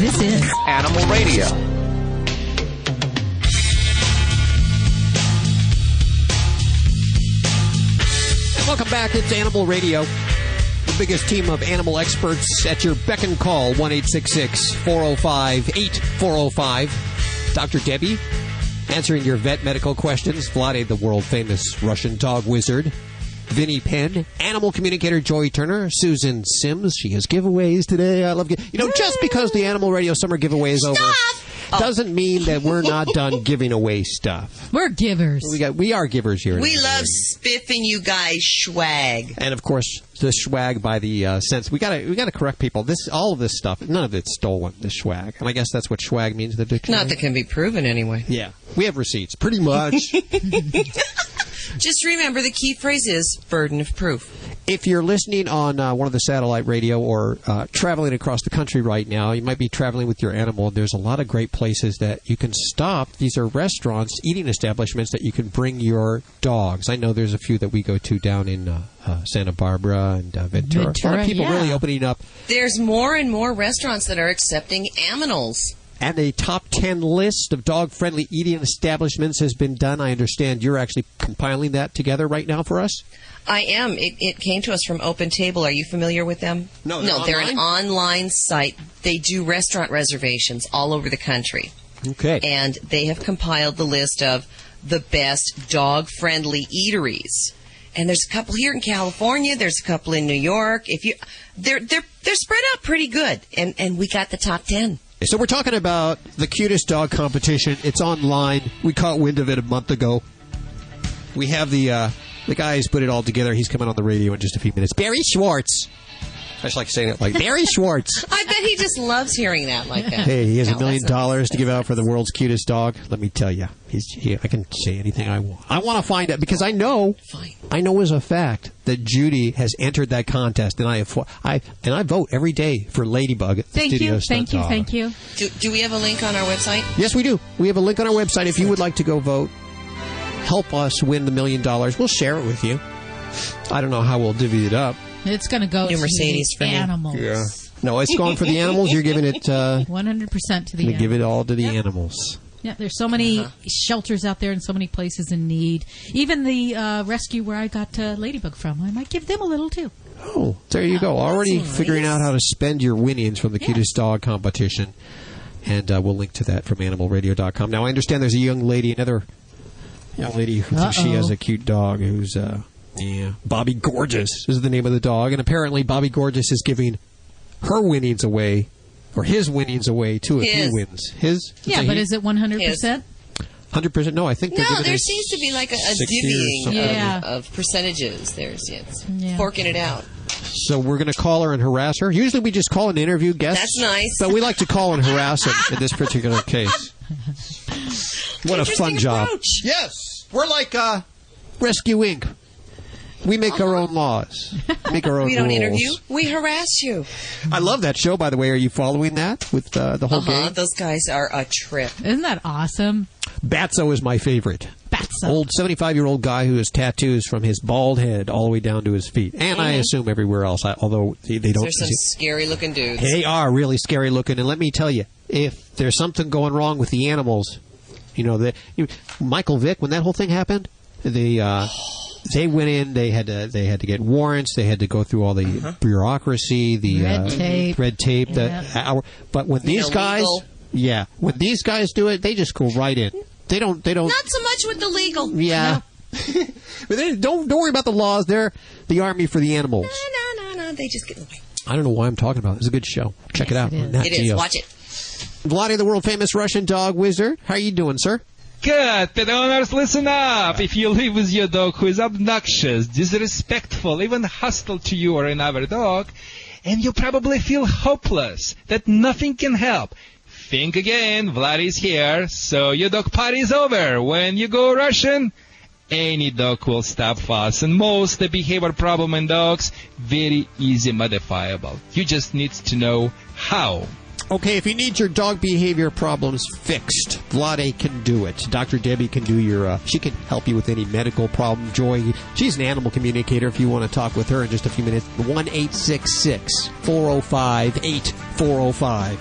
This is Animal Radio. And welcome back. It's Animal Radio. The biggest team of animal experts at your beck and call. 1-866-405-8405. Dr. Debbie answering your vet medical questions. Vlade, the world-famous Russian dog wizard. Vinny Penn, animal communicator Joy Turner, Susan Sims. She has giveaways today. I love just because the Animal Radio Summer giveaway is over doesn't mean that we're not done giving away stuff. We're givers. We are givers here. We love spiffing you guys swag. And of course, the swag by the sense. We gotta correct people. All of this stuff, none of it's stolen. The swag, and I guess that's what swag means in the dictionary. Not that can be proven anyway. Yeah, we have receipts, pretty much. Just remember, the key phrase is burden of proof. If you're listening on one of the satellite radio or traveling across the country right now, you might be traveling with your animal. There's a lot of great places that you can stop. These are restaurants, eating establishments that you can bring your dogs. I know there's a few that we go to down in Santa Barbara and Ventura. A lot of people really opening up. There's more and more restaurants that are accepting aminals. And a top 10 list of dog-friendly eating establishments has been done. I understand you're actually compiling that together right now for us? I am. It came to us from Open Table. Are you familiar with them? No, they're an online site. They do restaurant reservations all over the country. Okay. And they have compiled the list of the best dog-friendly eateries. And there's a couple here in California. There's a couple in New York. They're spread out pretty good. And we got the top 10. So we're talking about the cutest dog competition. It's online. We caught wind of it a month ago. We have the guy who's put it all together. He's coming on the radio in just a few minutes. Barry Schwartz. I just like saying it like Barry Schwartz. I bet he just loves hearing that like that. Hey, he has $1 million to give out for the world's cutest dog. Let me tell you, I can say anything I want. I want to find out because I know as a fact that Judy has entered that contest, and I vote every day for Ladybug at the studio. Thank you. Do we have a link on our website? Yes, we do. We have a link on our website. If you would like to go vote, help us win the $1 million. We'll share it with you. I don't know how we'll divvy it up. It's going to go to Mercedes the animals. Yeah. No, it's going for the animals. You're giving it 100% to the animals. Give it all to the animals. Yeah, there's so many shelters out there and so many places in need. Even the rescue where I got Ladybug from, I might give them a little too. Oh, there you go. Already figuring out how to spend your winnings from the cutest dog competition. And we'll link to that from animalradio.com. Now, I understand there's a young lady, another young lady who thinks she has a cute dog who's... Bobby Gorgeous is the name of the dog, and apparently Bobby Gorgeous is giving her winnings away, or his winnings away, too, if he wins. His? Yeah, but is it 100%? 100%? No, I think they're giving there seems to be like a divvying of percentages. It's forking it out. So we're going to call her and harass her. Usually we just call and interview guests. That's nice. But we like to call and harass them in this particular case. What a fun job. Yes. We're like Rescue Inc. We make our own laws. Make our own rules. We don't interview. We harass you. I love that show, by the way. Are you following that with the whole game? Those guys are a trip. Isn't that awesome? Batso is my favorite. Batso. Old 75-year-old guy who has tattoos from his bald head all the way down to his feet. And I assume everywhere else, although they don't. There's some scary-looking dudes. They are really scary-looking. And let me tell you, if there's something going wrong with the animals, Michael Vick, when that whole thing happened, they went in. They had to get warrants. They had to go through all the bureaucracy, the red tape. But when these guys, when these guys do it, they just go right in. They don't. Not so much with the legal. Yeah, no. But don't worry about the laws. They're the army for the animals. No. They just get in the way. I don't know why I'm talking about it. It's a good show. Check it out. It is. Watch it. Vlade, the world famous Russian dog wizard. How are you doing, sir? Good. Pet owners, listen up. If you live with your dog who is obnoxious, disrespectful, even hostile to you or another dog, and you probably feel hopeless, that nothing can help, think again. Vlad is here, so your dog party is over. When you go Russian, any dog will stop fast. And most the behavior problem in dogs, very easy modifiable. You just need to know how. Okay, if you need your dog behavior problems fixed, Vlade can do it. Dr. Debbie can do she can help you with any medical problem. Joy, she's an animal communicator if you want to talk with her in just a few minutes. 1-866-405-8405.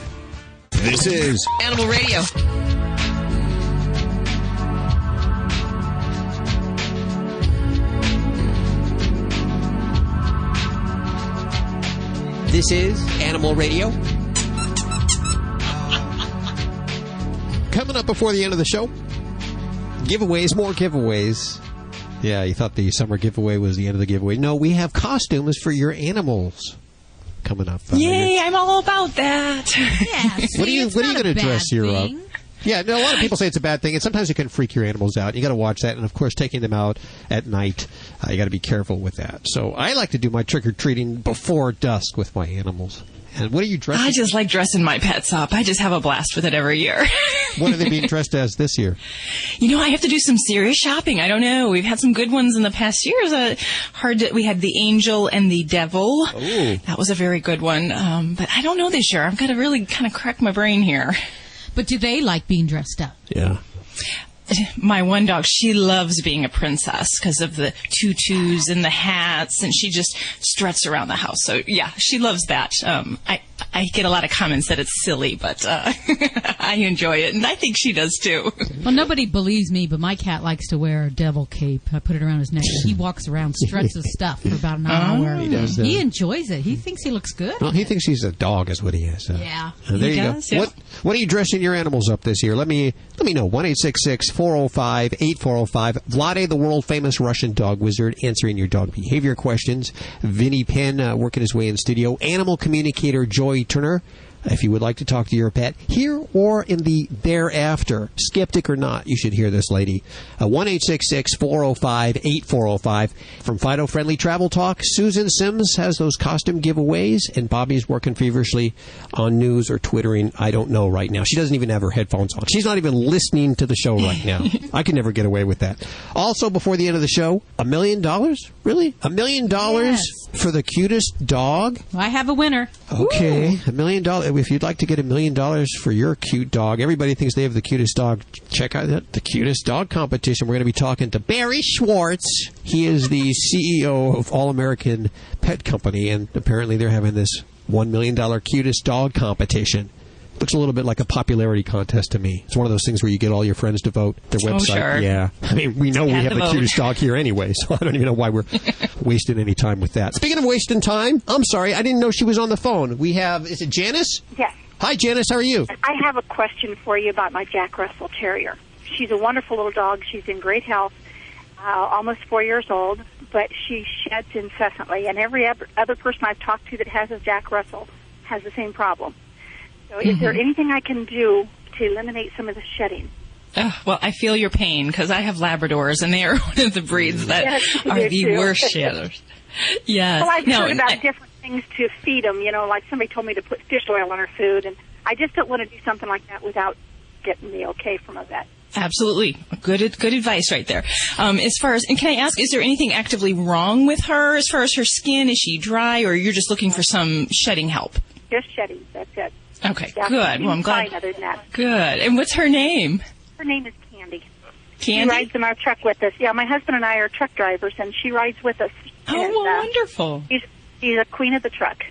This is Animal Radio. This is Animal Radio. Coming up before the end of the show, giveaways, more giveaways. Yeah, you thought the summer giveaway was the end of the giveaway. No, we have costumes for your animals coming up. Yay, I'm all about that. Yeah, What are you going to dress your up? Yeah, no, a lot of people say it's a bad thing, and sometimes it can freak your animals out. You got to watch that, and of course, taking them out at night, you got to be careful with that. So I like to do my trick or treating before dusk with my animals. And what are you dressing? I just like dressing my pets up. I just have a blast with it every year. What are they being dressed as this year? You know, I have to do some serious shopping. I don't know. We've had some good ones in the past years. We had the angel and the devil. Oh. That was a very good one. But I don't know this year. I've got to really kind of crack my brain here. But do they like being dressed up? Yeah. My one dog, she loves being a princess because of the tutus and the hats, and she just struts around the house. So, yeah, she loves that. I get a lot of comments that it's silly, but I enjoy it, and I think she does too. Well, nobody believes me, but my cat likes to wear a devil cape. I put it around his neck. He walks around, struts his stuff for about an hour. He does that. He enjoys it. He thinks he looks good. Well, he thinks he's a dog is what he is. Yeah. There He you does, go. yeah. What are you dressing your animals up this year? Let me know. 1-866-405-8405. Vlade, the world-famous Russian dog wizard, answering your dog behavior questions. Vinny Penn working his way in studio. Animal communicator Joy Turner. If you would like to talk to your pet here or in the thereafter, skeptic or not, you should hear this lady. 1-866-405-8405. From Fido Friendly Travel Talk, Susan Sims has those costume giveaways, and Bobby's working feverishly on news or twittering. I don't know right now. She doesn't even have her headphones on. She's not even listening to the show right now. I can never get away with that. Also, before the end of the show, $1 million? Really? $1 million for the cutest dog? I have a winner. Okay, $1 million. If you'd like to get $1 million for your cute dog, everybody thinks they have the cutest dog. Check out the cutest dog competition. We're going to be talking to Barry Schwartz. He is the CEO of All American Pet Company, and apparently they're having this $1 million cutest dog competition. Looks a little bit like a popularity contest to me. It's one of those things where you get all your friends to vote. Their website, sure. Yeah. I mean, we know we have the vote. cutest dog here anyway, so I don't even know why we're wasting any time with that. Speaking of wasting time, I'm sorry, I didn't know she was on the phone. We have, is it Janice? Yes. Hi, Janice. How are you? I have a question for you about my Jack Russell Terrier. She's a wonderful little dog. She's in great health, almost 4 years old, but she sheds incessantly. And every other person I've talked to that has a Jack Russell has the same problem. So is there anything I can do to eliminate some of the shedding? Well, I feel your pain because I have Labradors, and they are one of the breeds that are the too. worst shedders. Yes. Well, I've heard about different things to feed them. You know, like somebody told me to put fish oil in her food, and I just don't want to do something like that without getting the okay from a vet. Absolutely. Good advice right there. As far as, and can I ask, is there anything actively wrong with her as far as her skin? Is she dry, or you're just looking for some shedding help? Just shedding, that's it. Okay, Yeah, good. Well, I'm glad. fine other than that. Good. And what's her name? Her name is Candy. She Candy? rides in our truck with us. Yeah, my husband and I are truck drivers, and she rides with us. Oh, And, well, wonderful. She's a queen of the truck.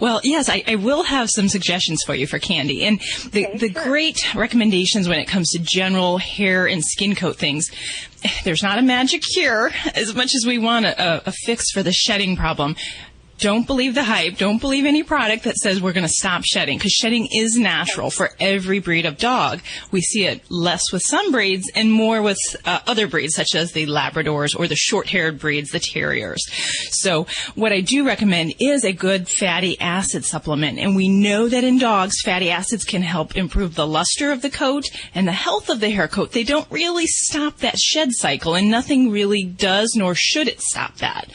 Well, yes, I will have some suggestions for you for Candy. And the great recommendations when it comes to general hair and skin coat things, there's not a magic cure. As much as we want a fix for the shedding problem, don't believe the hype. Don't believe any product that says we're going to stop shedding, because shedding is natural for every breed of dog. We see it less with some breeds and more with other breeds, such as the Labradors or the short-haired breeds, the Terriers. So what I do recommend is a good fatty acid supplement. And we know that in dogs, fatty acids can help improve the luster of the coat and the health of the hair coat. They don't really stop that shed cycle, and nothing really does, nor should it stop that.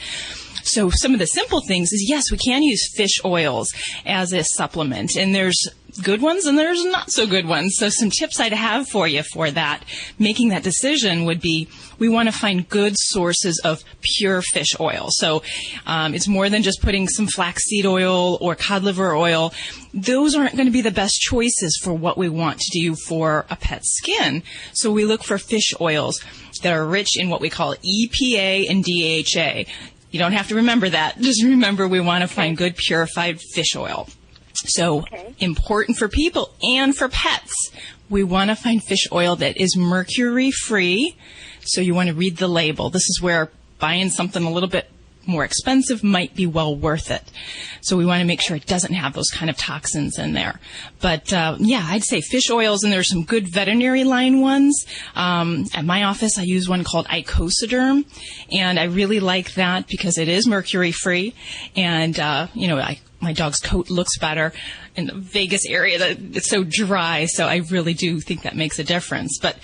So some of the simple things is, yes, we can use fish oils as a supplement, and there's good ones and there's not so good ones. So some tips I'd have for you for that, making that decision would be, we want to find good sources of pure fish oil. So it's more than just putting some flaxseed oil or cod liver oil. Those aren't going to be the best choices for what we want to do for a pet's skin. So we look for fish oils that are rich in what we call EPA and DHA. You don't have to remember that. Just remember we want to find good purified fish oil. So important for people and for pets. We want to find fish oil that is mercury-free. So you want to read the label. This is where buying something a little bit more expensive might be well worth it. So we want to make sure it doesn't have those kind of toxins in there. But I'd say fish oils, and there's some good veterinary line ones. At my office, I use one called Icosiderm, and I really like that because it is mercury-free, and my dog's coat looks better in the Vegas area. That it's so dry, so I really do think that makes a difference. But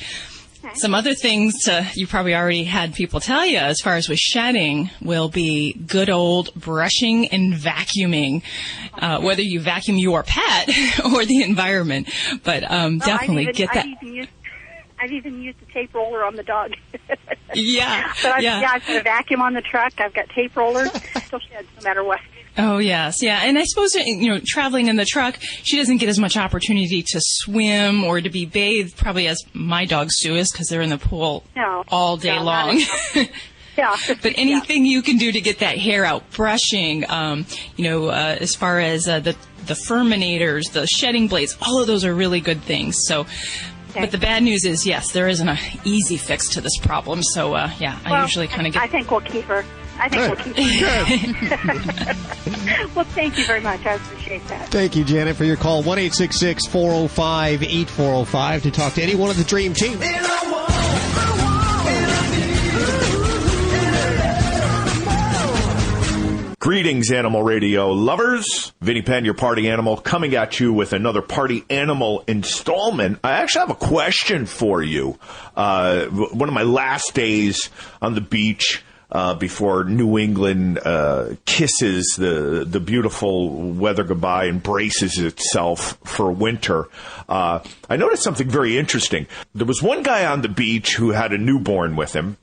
some other things you probably already had people tell you as far as with shedding will be good old brushing and vacuuming, whether you vacuum your pet or the environment. But definitely get that. I've even used a tape roller on the dog. Yeah. But I've got a vacuum on the truck. I've got tape rollers. Still sheds no matter what. Oh, yes. Yeah. And I suppose, traveling in the truck, she doesn't get as much opportunity to swim or to be bathed probably as my dogs do, because they're in the pool all day long. Yeah. But anything you can do to get that hair out, brushing, as far as the Furminators, the shedding blades, all of those are really good things. So, but the bad news is, yes, there isn't an easy fix to this problem. So, I usually kind of get... I think we'll keep her. We'll keep her. Well, thank you very much. I appreciate that. Thank you, Janet, for your call. 1-866-405-8405 to talk to anyone of the Dream Team. Greetings, Animal Radio lovers. Vinny Penn, your party animal, coming at you with another party animal installment. I actually have a question for you. One of my last days on the beach before New England kisses the beautiful weather goodbye and braces itself for winter, I noticed something very interesting. There was one guy on the beach who had a newborn with him,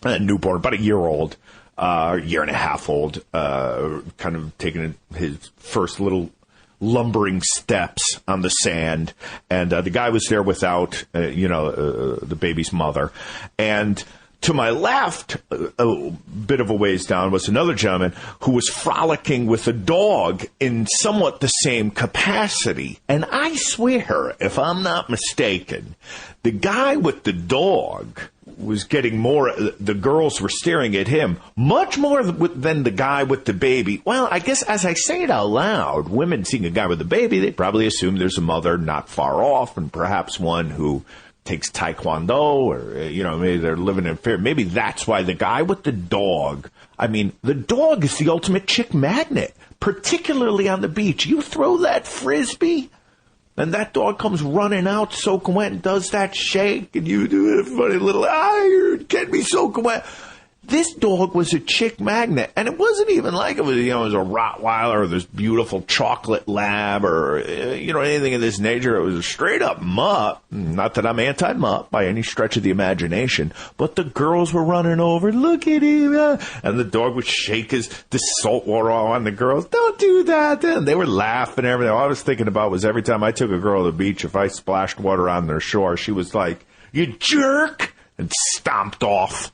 about a year old. Year and a half old, kind of taking his first little lumbering steps on the sand. And the guy was there without, the baby's mother. And to my left, a bit of a ways down, was another gentleman who was frolicking with a dog in somewhat the same capacity. And I swear, if I'm not mistaken, the guy with the dog was getting more, the girls were staring at him much more than the guy with the baby. Well, I guess as I say it out loud, women seeing a guy with a baby, they probably assume there's a mother not far off, and perhaps one who takes Taekwondo, or, maybe they're living in fear. Maybe that's why the guy with the dog, the dog is the ultimate chick magnet, particularly on the beach. You throw that Frisbee, and that dog comes running out, soaking wet, and does that shake, and you do a funny little, you get me soaking wet. This dog was a chick magnet, and it wasn't even like it was, it was a Rottweiler or this beautiful chocolate lab or, anything of this nature. It was a straight up mutt. Not that I'm anti-mutt by any stretch of the imagination, but the girls were running over, look at him, and the dog would shake the salt water on the girls. Don't do that. And they were laughing and everything. All I was thinking about was every time I took a girl to the beach, if I splashed water on their shore, she was like, you jerk, and stomped off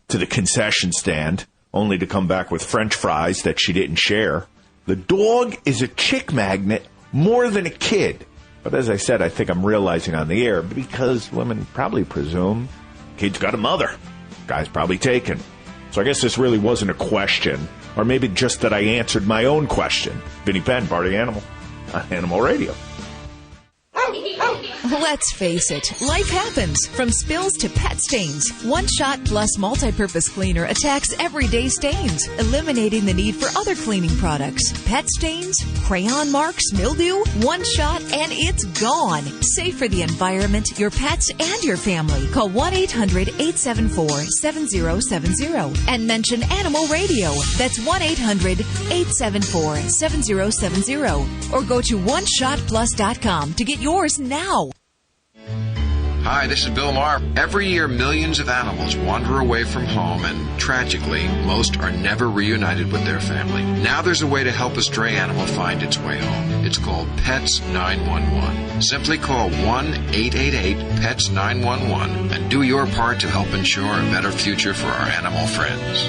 to the concession stand, only to come back with French fries that she didn't share. The dog is a chick magnet more than a kid. But as I said, I think I'm realizing on the air, because women probably presume kid's got a mother. Guy's probably taken. So I guess this really wasn't a question, or maybe just that I answered my own question. Vinny Penn, party animal, on Animal Radio. Let's face it, life happens, from spills to pet stains. One Shot Plus Multi-Purpose Cleaner attacks everyday stains, eliminating the need for other cleaning products. Pet stains, crayon marks, mildew, One Shot, and it's gone. Safe for the environment, your pets, and your family. Call 1-800-874-7070 and mention Animal Radio. That's 1-800-874-7070. Or go to OneShotPlus.com to get yours now. Hi, this is Bill Maher. Every year, millions of animals wander away from home, and tragically, most are never reunited with their family. Now there's a way to help a stray animal find its way home. It's called Pets 911. Simply call 1-888-PETS-911 and do your part to help ensure a better future for our animal friends.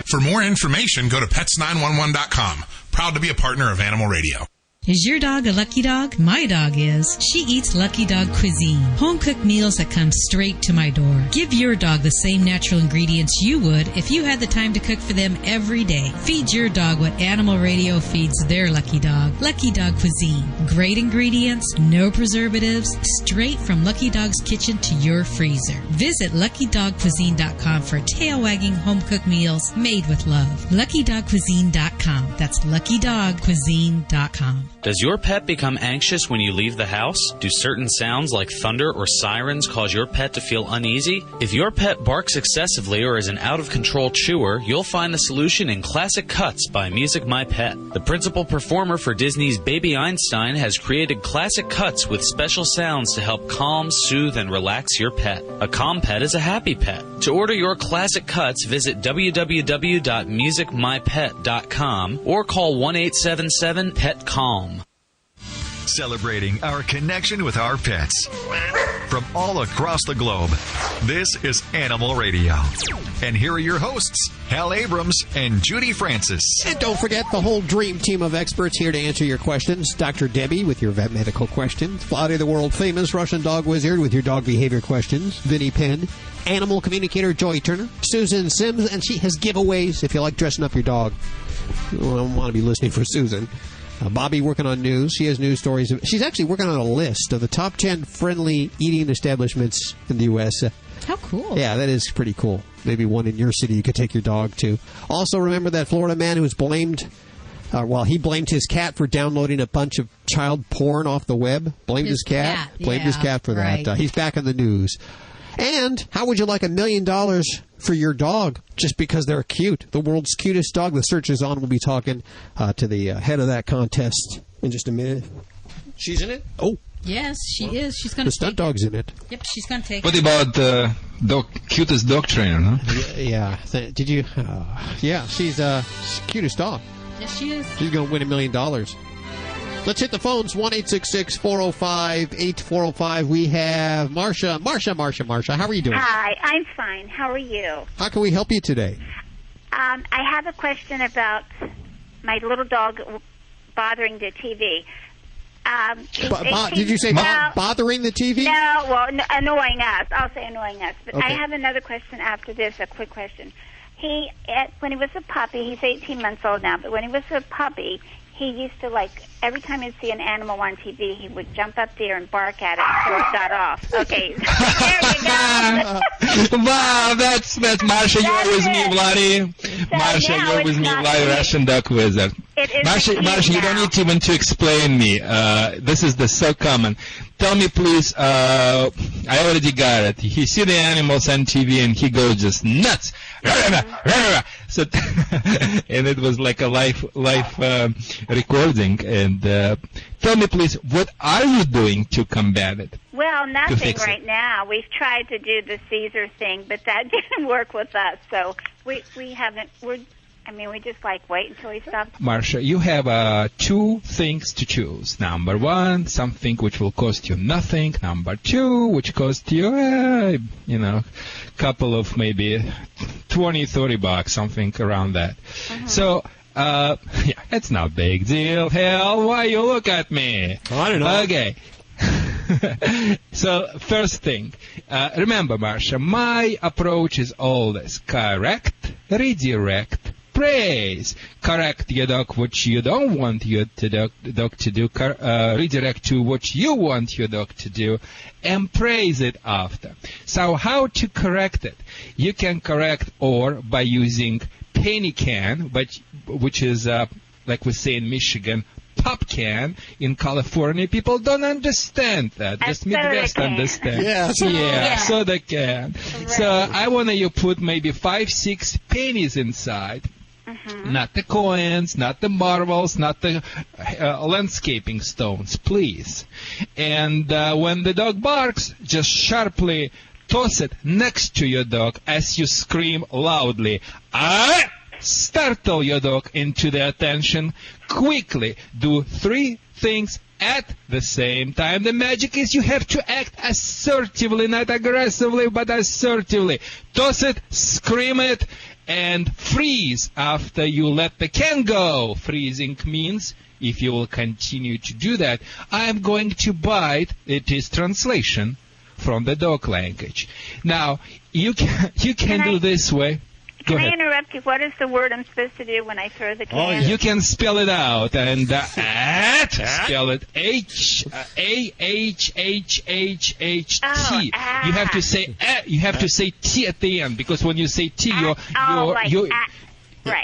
For more information, go to pets911.com. Proud to be a partner of Animal Radio. Is your dog a lucky dog? My dog is. She eats Lucky Dog cuisine, home-cooked meals that come straight to my door. Give your dog the same natural ingredients you would if you had the time to cook for them every day. Feed your dog what Animal Radio feeds their lucky dog. Lucky Dog cuisine. Great ingredients, no preservatives, straight from Lucky Dog's kitchen to your freezer. Visit LuckyDogCuisine.com for tail-wagging home-cooked meals made with love. LuckyDogCuisine.com. That's LuckyDogCuisine.com. Does your pet become anxious when you leave the house? Do certain sounds like thunder or sirens cause your pet to feel uneasy? If your pet barks excessively or is an out-of-control chewer, you'll find the solution in Classic Cuts by Music My Pet. The principal performer for Disney's Baby Einstein has created Classic Cuts with special sounds to help calm, soothe, and relax your pet. A calm pet is a happy pet. To order your Classic Cuts, visit www.musicmypet.com or call 1-877-PET-CALM. Celebrating our connection with our pets from all across the globe. This is Animal Radio. And here are your hosts, Hal Abrams and Judy Francis. And don't forget the whole dream team of experts here to answer your questions. Dr. Debbie with your vet medical questions. Vladi, the world-famous Russian dog wizard with your dog behavior questions. Vinnie Penn. Animal communicator Joy Turner. Susan Sims, and she has giveaways if you like dressing up your dog. You don't want to be listening for Susan. Bobby working on news. She has news stories. She's actually working on a list of the top 10 friendly eating establishments in the U.S. How cool. Yeah, that is pretty cool. Maybe one in your city you could take your dog to. Also, remember that Florida man who was blamed, he blamed his cat for downloading a bunch of child porn off the web. Blamed his cat. Blamed his cat for that. Right. He's back in the news. And how would you like $1 million for your dog just because they're cute? The world's cutest dog. The search is on. We'll be talking to the head of that contest in just a minute. She's in it? Oh. Yes, she is. She's going to The stunt dog's in it. Yep, she's going to take What about the cutest dog trainer, no? Yeah. Did you? Yeah, she's cutest dog. Yes, she is. She's going to win $1 million. Let's hit the phones. 1-866-405-8405. We have Marsha. Marsha, how are you doing? Hi, I'm fine. How are you? How can we help you today? I have a question about my little dog bothering the TV. Did you say bothering the TV? No, well, annoying us. I'll say annoying us. But Okay. I have another question after this, a quick question. When he was a puppy, he's 18 months old now, but when he was a puppy, he used to, every time he'd see an animal on TV, he would jump up there and bark at it until it got off. Okay, there you go. Wow, that's Marsha, you're with me, Vladi. Marsha, you're with me, Vladi, Russian dog wizard. Marsha, you don't need even to explain me. This is so common. Tell me, please, I already got it. He see the animals on TV and he goes just nuts. So, and it was like a live recording. And tell me, please, what are you doing to combat it? Well, nothing right now. We've tried to do the Caesar thing, but that didn't work with us. So we haven't. We just wait until he stops. Marsha, you have two things to choose. Number one, something which will cost you nothing. Number two, which cost you, couple of maybe $20-$30, something around that. So, it's not a big deal. Hell, why you look at me? I don't know. Okay. So, first thing, remember, Marsha, my approach is always correct, redirect, praise. Correct your dog what you don't want your dog to do. Redirect to what you want your dog to do, and praise it after. So how to correct it? You can correct or by using penny can, which is like we say in Michigan, pop can. In California, people don't understand that. Just Midwest understand. Yeah, soda can. Right. So I want you put maybe 5-6 pennies inside. Not the coins, not the marbles, not the landscaping stones, please. And when the dog barks, just sharply toss it next to your dog as you scream loudly. Startle your dog into the attention. Quickly do 3 things at the same time. The magic is you have to act assertively, not aggressively, but assertively. Toss it, scream it, and freeze after you let the can go. Freezing means if you will continue to do that, I am going to bite. It is translation from the dog language. Now, you can do this way. Go Can ahead. I interrupt you? What is the word I'm supposed to do when I throw the can? You can spell it out and spell it A-H-H-H-H-H-T. You have to say you have to say T at the end, because when you say T, right.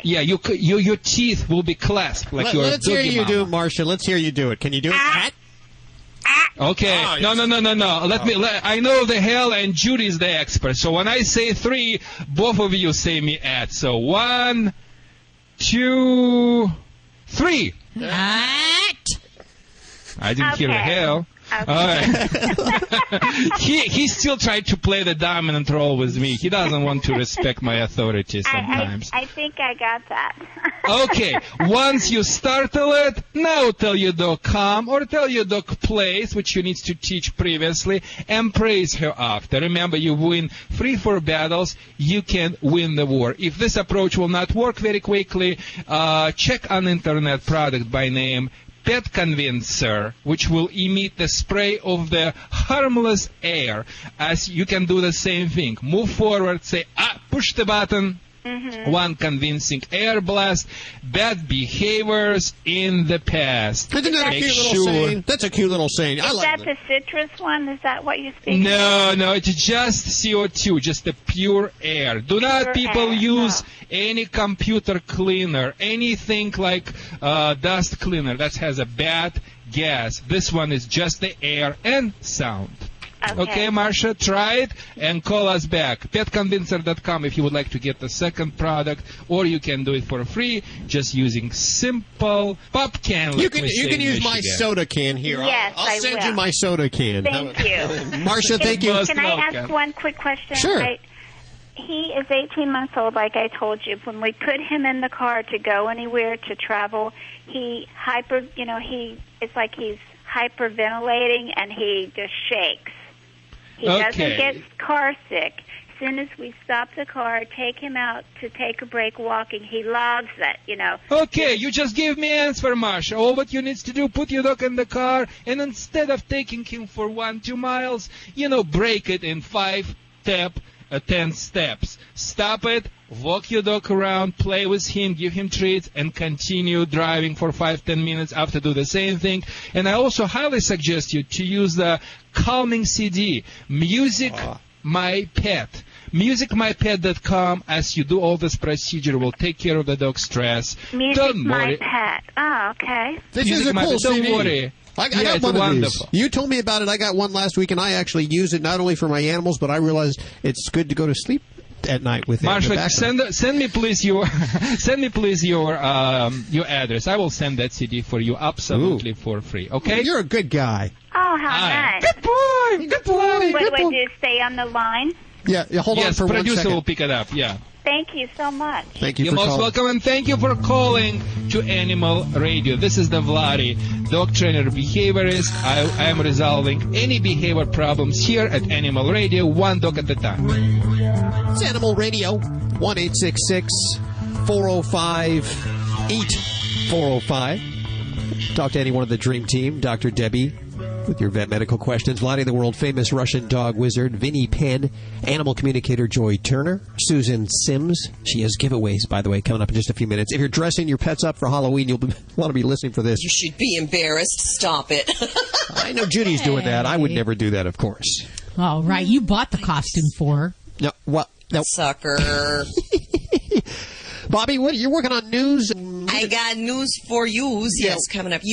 Yeah, your teeth will be clasped like your Let's hear doggy you mama. do it, Marcia. Let's hear you do it. Can you do it? Okay. No. I know the hell, and Judy's the expert. So when I say 3, both of you say me at. So 1, 2, 3. I didn't hear the hell. Okay. All right. he still tried to play the dominant role with me. He doesn't want to respect my authority sometimes. I think I got that. Okay, once you startle it, now tell your dog come or tell your dog place, which you need to teach previously, and praise her after. Remember, you win 3 for battles, you can win the war. If this approach will not work very quickly, check an internet product by name Pet Convincer, which will emit the spray of the harmless air. As you can do the same thing. Move forward, say, push the button. One convincing air blast. Bad behaviors in the past. Isn't that a Make cute little sure- saying? That's a cute little saying. I Is like that that. the citrus one? Is that what you speak No, it's just CO2, just the pure air. Do not people use any computer cleaner, anything like dust cleaner that has a bad gas. This one is just the air and sound. Okay, Marcia, try it and call us back. PetConvincer.com if you would like to get the second product, or you can do it for free just using simple pop can. You can use my soda can here. Yes, I'll send will. you my soda can. Thank you. Marcia, thank you. Can I ask one quick question? Sure. He is 18 months old, like I told you. When we put him in the car to go anywhere, to travel, it's like he's hyperventilating and he just shakes. He doesn't get car sick. As soon as we stop the car, take him out to take a break walking, he loves it, Okay, you just give me answer, Marcia. All what you need to do, put your dog in the car, and instead of taking him for 1-2 miles, break it in 10 steps. Stop it, walk your dog around, play with him, give him treats, and continue driving for 5-10 minutes after do the same thing. And I also highly suggest you to use the calming CD, Music My Pet. MusicMyPet.com, as you do all this procedure, will take care of the dog's stress. Don't worry. Pet. Oh, okay. This is a cool CD. Don't worry. I got it's one of wonderful. these. You told me about it. I got one last week, and I actually use it not only for my animals, but I realized it's good to go to sleep at night with it. Marshall, send me please your address. I will send that CD for you absolutely for free. Okay? You're a good guy. Oh, how nice. Good boy. Good boy. What do I do? Stay on the line? Yeah, hold on for 1 second. Yes, producer will pick it up. Yeah. Thank you so much. Thank you You're for most calling. welcome, and thank you for calling to Animal Radio. This is the Vladi, dog trainer behaviorist. I am resolving any behavior problems here at Animal Radio, one dog at a time. It's Animal Radio, 1-866-405-8405. Talk to anyone of the Dream Team, Dr. Debbie, with your vet medical questions. Vladi, the world-famous Russian dog wizard, Vinny Penn, animal communicator Joy Turner, Susan Sims. She has giveaways, by the way, coming up in just a few minutes. If you're dressing your pets up for Halloween, you'll want to be listening for this. You should be embarrassed. Stop it. I know Judy's doing that. I would never do that, of course. Oh, right. You bought the costume for her. No, what? No. Sucker. Bobby, you're working on news? I got news for you. Yes, coming up.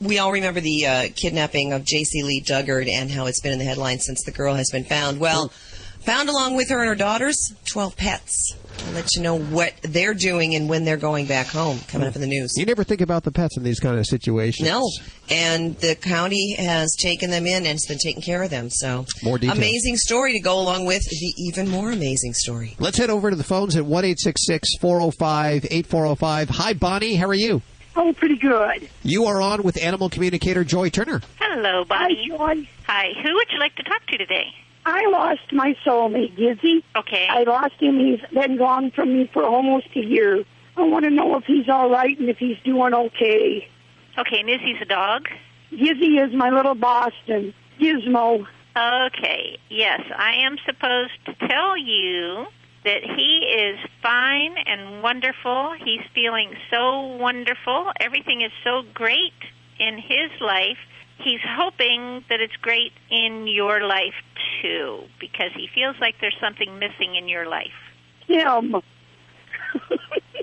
We all remember the kidnapping of J.C. Lee Duggard and how it's been in the headlines since the girl has been found. Well, found along with her and her daughters, 12 pets. I'll let you know what they're doing and when they're going back home, coming up in the news. You never think about the pets in these kind of situations. No. And the county has taken them in and has been taking care of them. So, more details. Amazing story to go along with the even more amazing story. Let's head over to the phones at 1-866-405-8405. Hi, Bonnie. How are you? Oh, pretty good. You are on with animal communicator Joy Turner. Hello, Bonnie. Hi, Joy. Hi. Who would you like to talk to today? I lost my soulmate, Gizzy. Okay. I lost him. He's been gone from me for almost a year. I want to know if he's all right and if he's doing okay. Okay, and Izzy's a dog? Gizzy is my little Boston. Gizmo. Okay, yes, I am supposed to tell you that he is fine and wonderful. He's feeling so wonderful. Everything is so great in his life. He's hoping that it's great in your life, too, because he feels like there's something missing in your life. Him.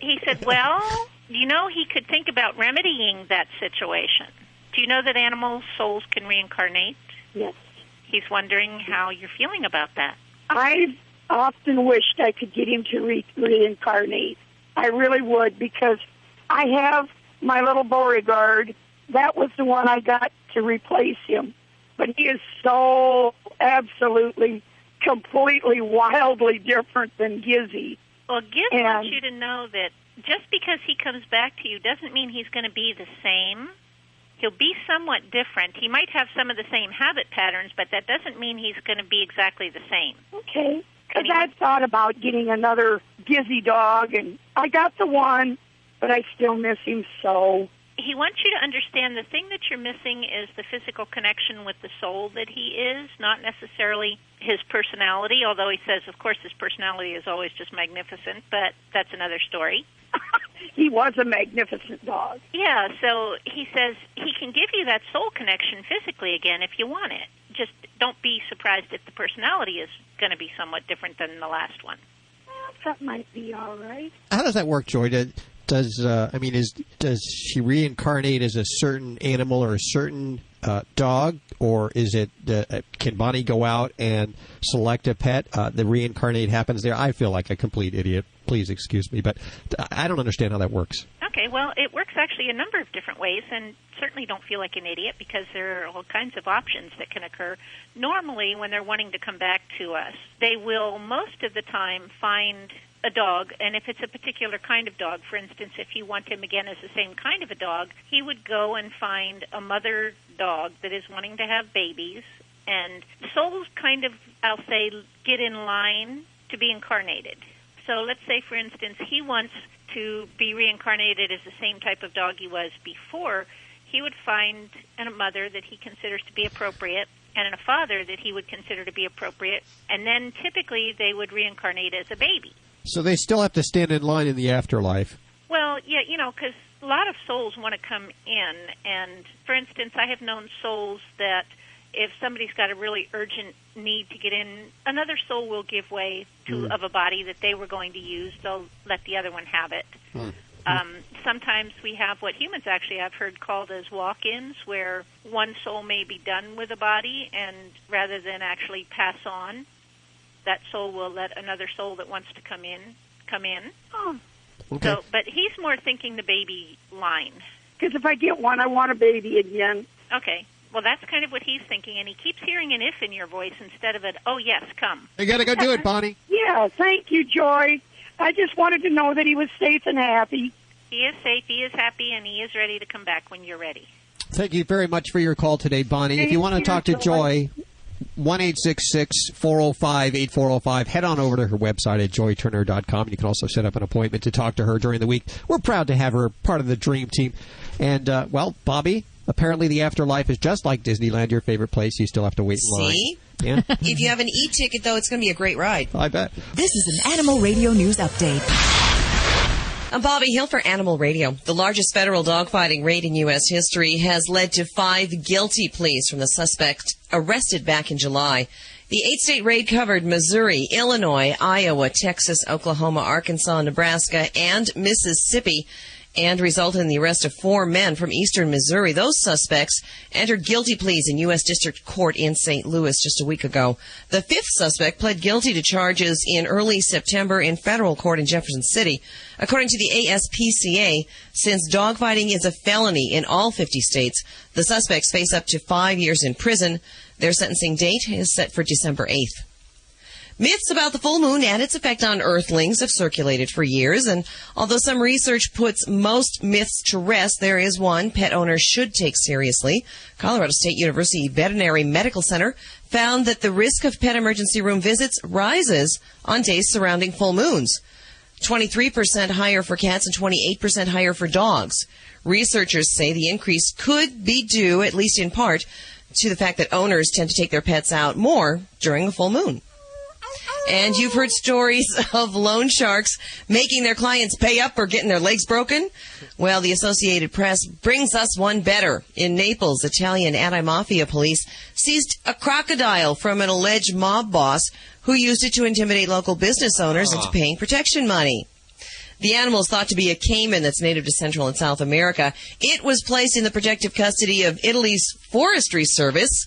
He said, well, you know, he could think about remedying that situation. Do you know that animal souls can reincarnate? Yes. He's wondering how you're feeling about that. I often wished I could get him to reincarnate. I really would, because I have my little Beauregard. That was the one I got to replace him. But he is so absolutely, completely, wildly different than Gizzy. Well, Gizzy wants you to know that just because he comes back to you doesn't mean he's going to be the same. He'll be somewhat different. He might have some of the same habit patterns, but that doesn't mean he's going to be exactly the same. Okay. Because I've thought about getting another Gizzy dog, and I got the one, but I still miss him so. He wants you to understand the thing that you're missing is the physical connection with the soul that he is, not necessarily his personality, although he says, of course, his personality is always just magnificent, but that's another story. He was a magnificent dog. Yeah, so he says he can give you that soul connection physically again if you want it. Just don't be surprised if the personality is going to be somewhat different than the last one. Well, that might be all right. How does that work, Joy? Does she reincarnate as a certain animal or a certain dog, or is it can Bonnie go out and select a pet? The reincarnate happens there. I feel like a complete idiot. Please excuse me, but I don't understand how that works. Okay, well, it works actually a number of different ways, and certainly don't feel like an idiot because there are all kinds of options that can occur. Normally, when they're wanting to come back to us, they will most of the time find a dog, and if it's a particular kind of dog, for instance, if you want him again as the same kind of a dog, he would go and find a mother dog that is wanting to have babies, and souls kind of, I'll say, get in line to be incarnated. So let's say, for instance, he wants to be reincarnated as the same type of dog he was before. He would find a mother that he considers to be appropriate and a father that he would consider to be appropriate, and then typically they would reincarnate as a baby. So they still have to stand in line in the afterlife. Well, yeah, you know, because a lot of souls want to come in, and for instance, I have known souls that if somebody's got a really urgent need to get in, another soul will give way to of a body that they were going to use. They'll let the other one have it. Sometimes we have what humans actually have heard called as walk-ins, where one soul may be done with a body, and rather than actually pass on, that soul will let another soul that wants to come in. Oh. Okay. So, but he's more thinking the baby line. Because if I get one, I want a baby again. Okay. Well, that's kind of what he's thinking, and he keeps hearing an if in your voice instead of an, oh, yes, come. You got to go do it, Bonnie. Yeah, thank you, Joy. I just wanted to know that he was safe and happy. He is safe, he is happy, and he is ready to come back when you're ready. Thank you very much for your call today, Bonnie. If you want to talk to Joy, 1-866-405-8405. Head on over to her website at joyturner.com. You can also set up an appointment to talk to her during the week. We're proud to have her part of the Dream Team. And, well, Bobby, apparently the afterlife is just like Disneyland, your favorite place. You still have to wait in line. See? Yeah. If you have an e-ticket, though, it's going to be a great ride. I bet. This is an Animal Radio News Update. I'm Bobby Hill for Animal Radio. The largest federal dogfighting raid in U.S. history has led to 5 guilty pleas from the suspect arrested back in July. The 8-state raid covered Missouri, Illinois, Iowa, Texas, Oklahoma, Arkansas, Nebraska, and Mississippi, and resulted in the arrest of 4 men from eastern Missouri. Those suspects entered guilty pleas in U.S. District Court in St. Louis just a week ago. The 5th suspect pled guilty to charges in early September in federal court in Jefferson City. According to the ASPCA, since dogfighting is a felony in all 50 states, the suspects face up to 5 years in prison. Their sentencing date is set for December 8th. Myths about the full moon and its effect on earthlings have circulated for years, and although some research puts most myths to rest, there is one pet owners should take seriously. Colorado State University Veterinary Medical Center found that the risk of pet emergency room visits rises on days surrounding full moons. 23% higher for cats and 28% higher for dogs. Researchers say the increase could be due, at least in part, to the fact that owners tend to take their pets out more during the full moon. And you've heard stories of loan sharks making their clients pay up for getting their legs broken. Well, the Associated Press brings us one better. In Naples, Italian anti-mafia police seized a crocodile from an alleged mob boss who used it to intimidate local business owners into paying protection money. The animal is thought to be a caiman that's native to Central and South America. It was placed in the protective custody of Italy's Forestry Service,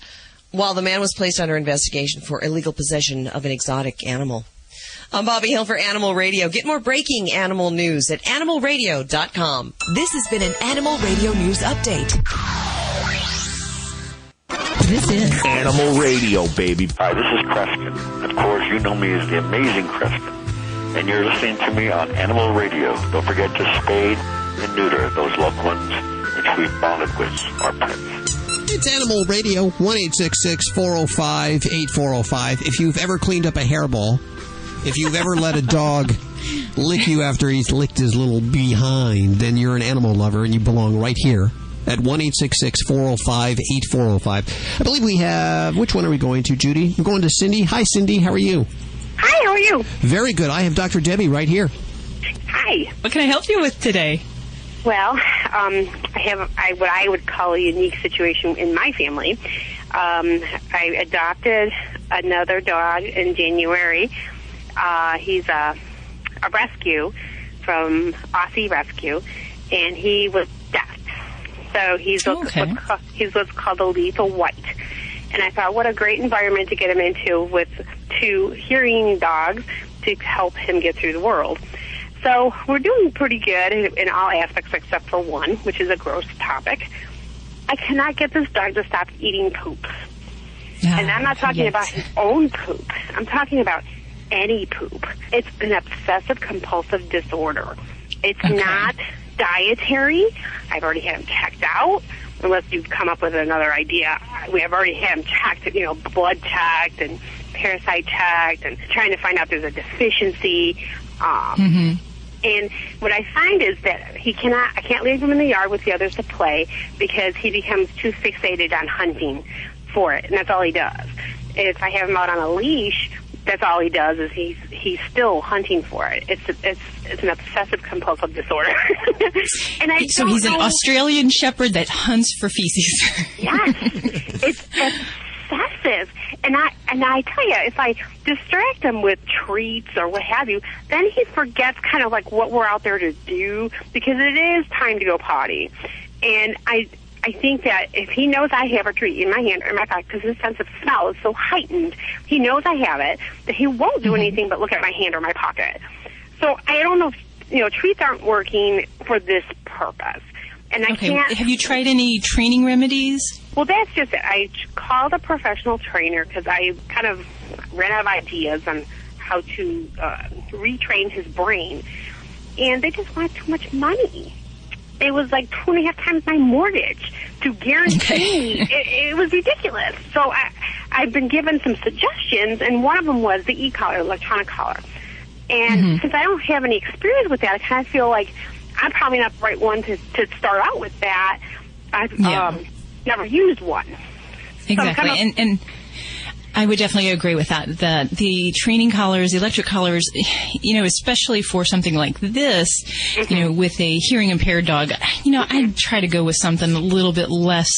while the man was placed under investigation for illegal possession of an exotic animal. I'm Bobby Hill for Animal Radio. Get more breaking animal news at animalradio.com. This has been an Animal Radio News Update. This is Animal Radio, baby. Hi, this is Creston. Of course, you know me as the amazing Creston. And you're listening to me on Animal Radio. Don't forget to spade and neuter those loved ones which we've bonded with, our pets. It's Animal Radio, 1-866-405-8405. If you've ever cleaned up a hairball, if you've ever let a dog lick you after he's licked his little behind, then you're an animal lover and you belong right here at 1-866-405-8405. I believe we have, which one are we going to, Judy? We're going to Cindy. Hi, Cindy. How are you? Hi, how are you? Very good. I have Dr. Debbie right here. Hi. What can I help you with today? Well, I have what I would call a unique situation in my family. I adopted another dog in January. He's a rescue from Aussie Rescue, and he was deaf. So he's what's called a lethal white. And I thought, what a great environment to get him into with two hearing dogs to help him get through the world. So we're doing pretty good in all aspects except for one, which is a gross topic. I cannot get this dog to stop eating poop. And I'm not talking about his own poop. I'm talking about any poop. It's an obsessive-compulsive disorder. It's not dietary. I've already had him checked out. Unless you come up with another idea. We have already had him checked, blood checked and parasite checked and trying to find out if there's a deficiency. And what I find is that I can't leave him in the yard with the others to play because he becomes too fixated on hunting for it, and that's all he does. If I have him out on a leash, that's all he does is he's still hunting for it. It's an obsessive compulsive disorder. And so he's an Australian Shepherd that hunts for feces. Yes, it's obsessive. And I tell you, if I distract him with treats or what have you, then he forgets kind of like what we're out there to do because it is time to go potty. And I think that if he knows I have a treat in my hand or in my pocket, because his sense of smell is so heightened, he knows I have it, that he won't do anything but look at my hand or my pocket. So I don't know if, treats aren't working for this purpose. And I can't... Have you tried any training remedies? Well, that's just it. I called a professional trainer because I kind of ran out of ideas on how to retrain his brain. And they just wanted too much money. It was like 2.5 times my mortgage to guarantee me. It was ridiculous. So I've been given some suggestions, and one of them was the e-collar, electronic collar. And since I don't have any experience with that, I kind of feel like I'm probably not the right one to start out with that. I've never used one. Exactly. So and I would definitely agree with that. The training collars, the electric collars, especially for something like this, with a hearing impaired dog, I'd try to go with something a little bit less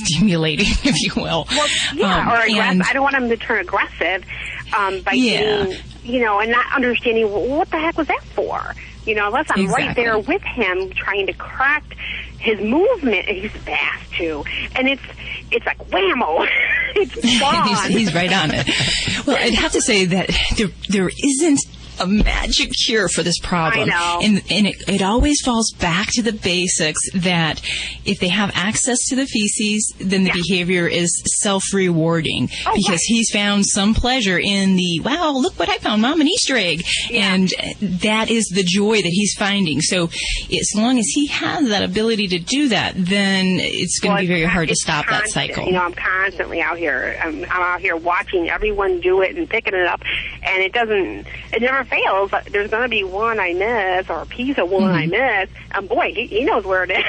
stimulating, if you will. Well, or aggressive. I don't want him to turn aggressive by getting, and not understanding what the heck was that for. Unless I'm right there with him trying to correct his movement, and he's fast too, and it's like whammo, it's gone. he's right on it. Well, I'd have to say that there isn't a magic cure for this problem. I know. And it always falls back to the basics that if they have access to the feces, then the behavior is self-rewarding because he's found some pleasure in the, wow, look what I found, Mom, an Easter egg. And that is the joy that he's finding. So as long as he has that ability to do that, then it's going to be very hard to stop that cycle. You know, I'm constantly out here. I'm out here watching everyone do it and picking it up, and it never fails. There's going to be one I miss or a piece of one I miss, and boy, he knows where it is.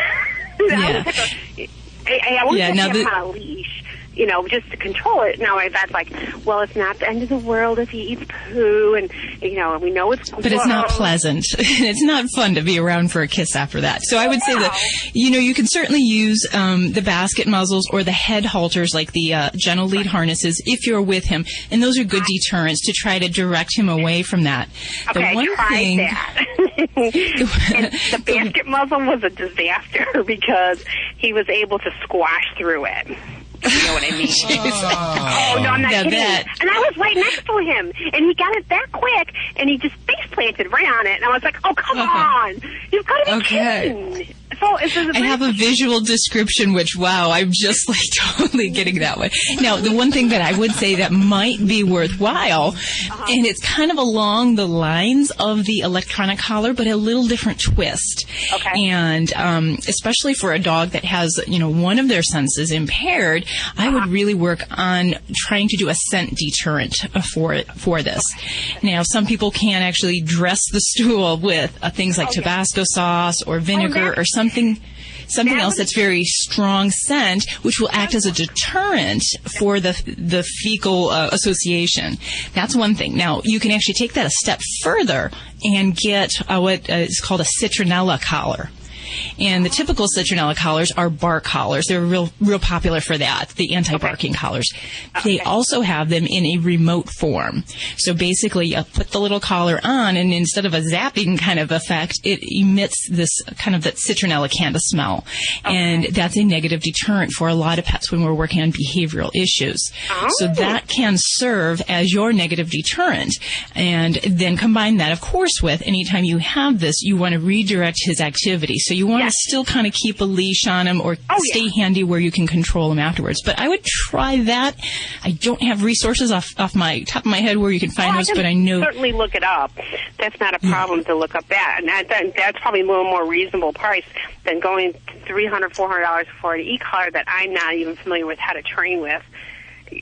I always have him on a leash, you know, just to control it. Now, that's like, well, it's not the end of the world if he eats poo, and, you know, we know it's... But it's not pleasant. It's not fun to be around for a kiss after that. So I would say that, you know, you can certainly use the basket muzzles or the head halters, like the gentle lead harnesses, if you're with him. And those are good deterrents to try to direct him away from that. Okay, the one I tried thing, that. And the basket muzzle was a disaster because he was able to squash through it. You know what I mean? Oh, no, I'm not kidding. And I was right next to him, and he got it that quick, and he just face planted right on it. And I was like, oh, come on. You've got to be kidding. So I have a visual description, which, wow, I'm just like totally getting that one. Now, the one thing that I would say that might be worthwhile, and it's kind of along the lines of the electronic collar, but a little different twist. Okay. And especially for a dog that has, you know, one of their senses impaired, I would really work on trying to do a scent deterrent for this. Now, some people can actually dress the stool with things like Tabasco sauce or vinegar or something else that's very strong scent, which will act as a deterrent for the fecal association. That's one thing. Now, you can actually take that a step further and get what is called a citronella collar. And the typical citronella collars are bark collars. They're real popular for that, the anti-barking collars. They also have them in a remote form. So basically, you put the little collar on, and instead of a zapping kind of effect, it emits this kind of that citronella candy smell. And that's a negative deterrent for a lot of pets when we're working on behavioral issues. So that can serve as your negative deterrent. And then combine that, of course, with anytime you have this, you want to redirect his activity. So you want to still kind of keep a leash on him or stay handy where you can control him afterwards. But I would try that. I don't have resources off my top of my head where you can find those, but I know... certainly look it up. That's not a problem to look up that. And that's probably a little more reasonable price than going $300, $400 for an e-collar that I'm not even familiar with how to train with.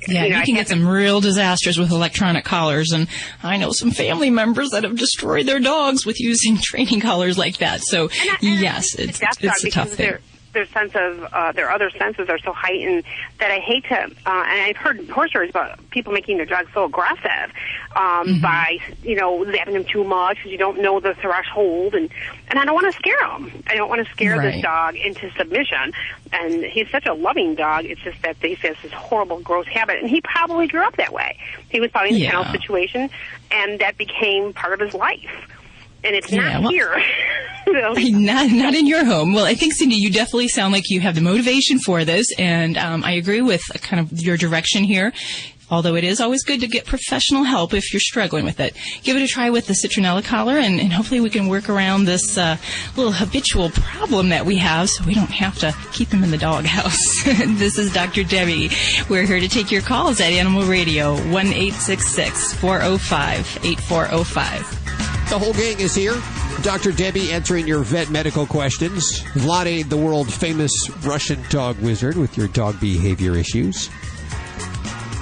Yeah, you can get some real disasters with electronic collars, and I know some family members that have destroyed their dogs with using training collars like that. So, yes, it's a tough thing. Their sense of their other senses are so heightened that I hate to. And I've heard horror stories about people making their dogs so aggressive by zapping them too much because you don't know the threshold, and I don't want to scare them. I don't want to scare this dog into submission. And he's such a loving dog. It's just that he has this horrible, gross habit, and he probably grew up that way. He was probably in a kennel situation, and that became part of his life. And it's not here. Not in your home. Well, I think, Cindy, you definitely sound like you have the motivation for this, and I agree with kind of your direction here. Although it is always good to get professional help if you're struggling with it. Give it a try with the citronella collar, and hopefully we can work around this little habitual problem that we have so we don't have to keep him in the doghouse. This is Dr. Debbie. We're here to take your calls at Animal Radio, 1-866-405-8405. The whole gang is here. Dr. Debbie answering your vet medical questions. Vlade, the world-famous Russian dog wizard with your dog behavior issues.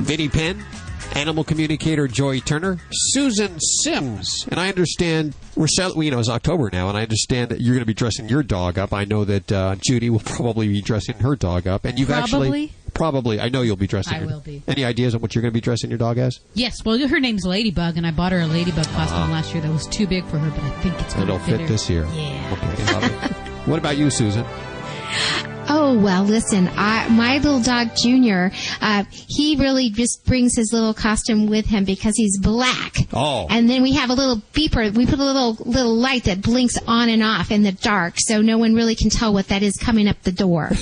Vinny Penn, animal communicator Joy Turner, Susan Sims. And I understand, it's October now, and I understand that you're going to be dressing your dog up. I know that Judy will probably be dressing her dog up. And you've Probably. I know you'll be dressing her. I will be. Any ideas on what you're going to be dressing your dog as? Yes. Well, her name's Ladybug, and I bought her a Ladybug costume last year that was too big for her, but I think it's going to fit this year. Yeah. Okay, love it. What about you, Susan? Oh, well, listen, my little dog, Junior, he really just brings his little costume with him because he's black. Oh. And then we have a little beeper. We put a little light that blinks on and off in the dark, so no one really can tell what that is coming up the door.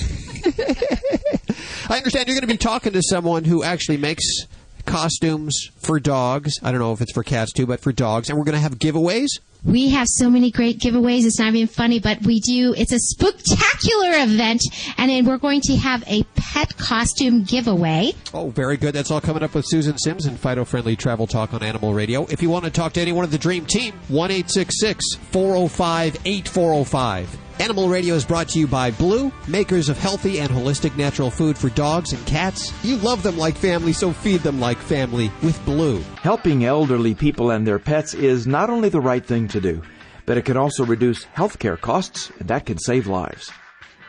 I understand you're going to be talking to someone who actually makes costumes for dogs. I don't know if it's for cats too, but for dogs. And we're going to have giveaways. We have so many great giveaways. It's not even funny, but it's a spooktacular event, and then we're going to have a pet costume giveaway. Oh, very good. That's all coming up with Susan Sims and Fido Friendly Travel Talk on Animal Radio. If you want to talk to anyone of the Dream Team, 1-866-405-8405. Animal Radio is brought to you by Blue, makers of healthy and holistic natural food for dogs and cats. You love them like family, so feed them like family with Blue. Helping elderly people and their pets is not only the right thing to do, but it can also reduce healthcare costs, and that can save lives.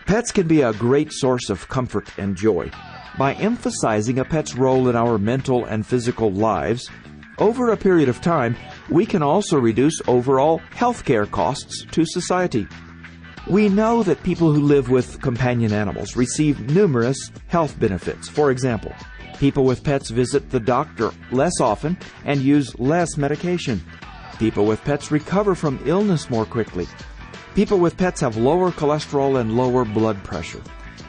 Pets can be a great source of comfort and joy. By emphasizing a pet's role in our mental and physical lives, over a period of time, we can also reduce overall healthcare costs to society. We know that people who live with companion animals receive numerous health benefits. For example, people with pets visit the doctor less often and use less medication. People with pets recover from illness more quickly. People with pets have lower cholesterol and lower blood pressure.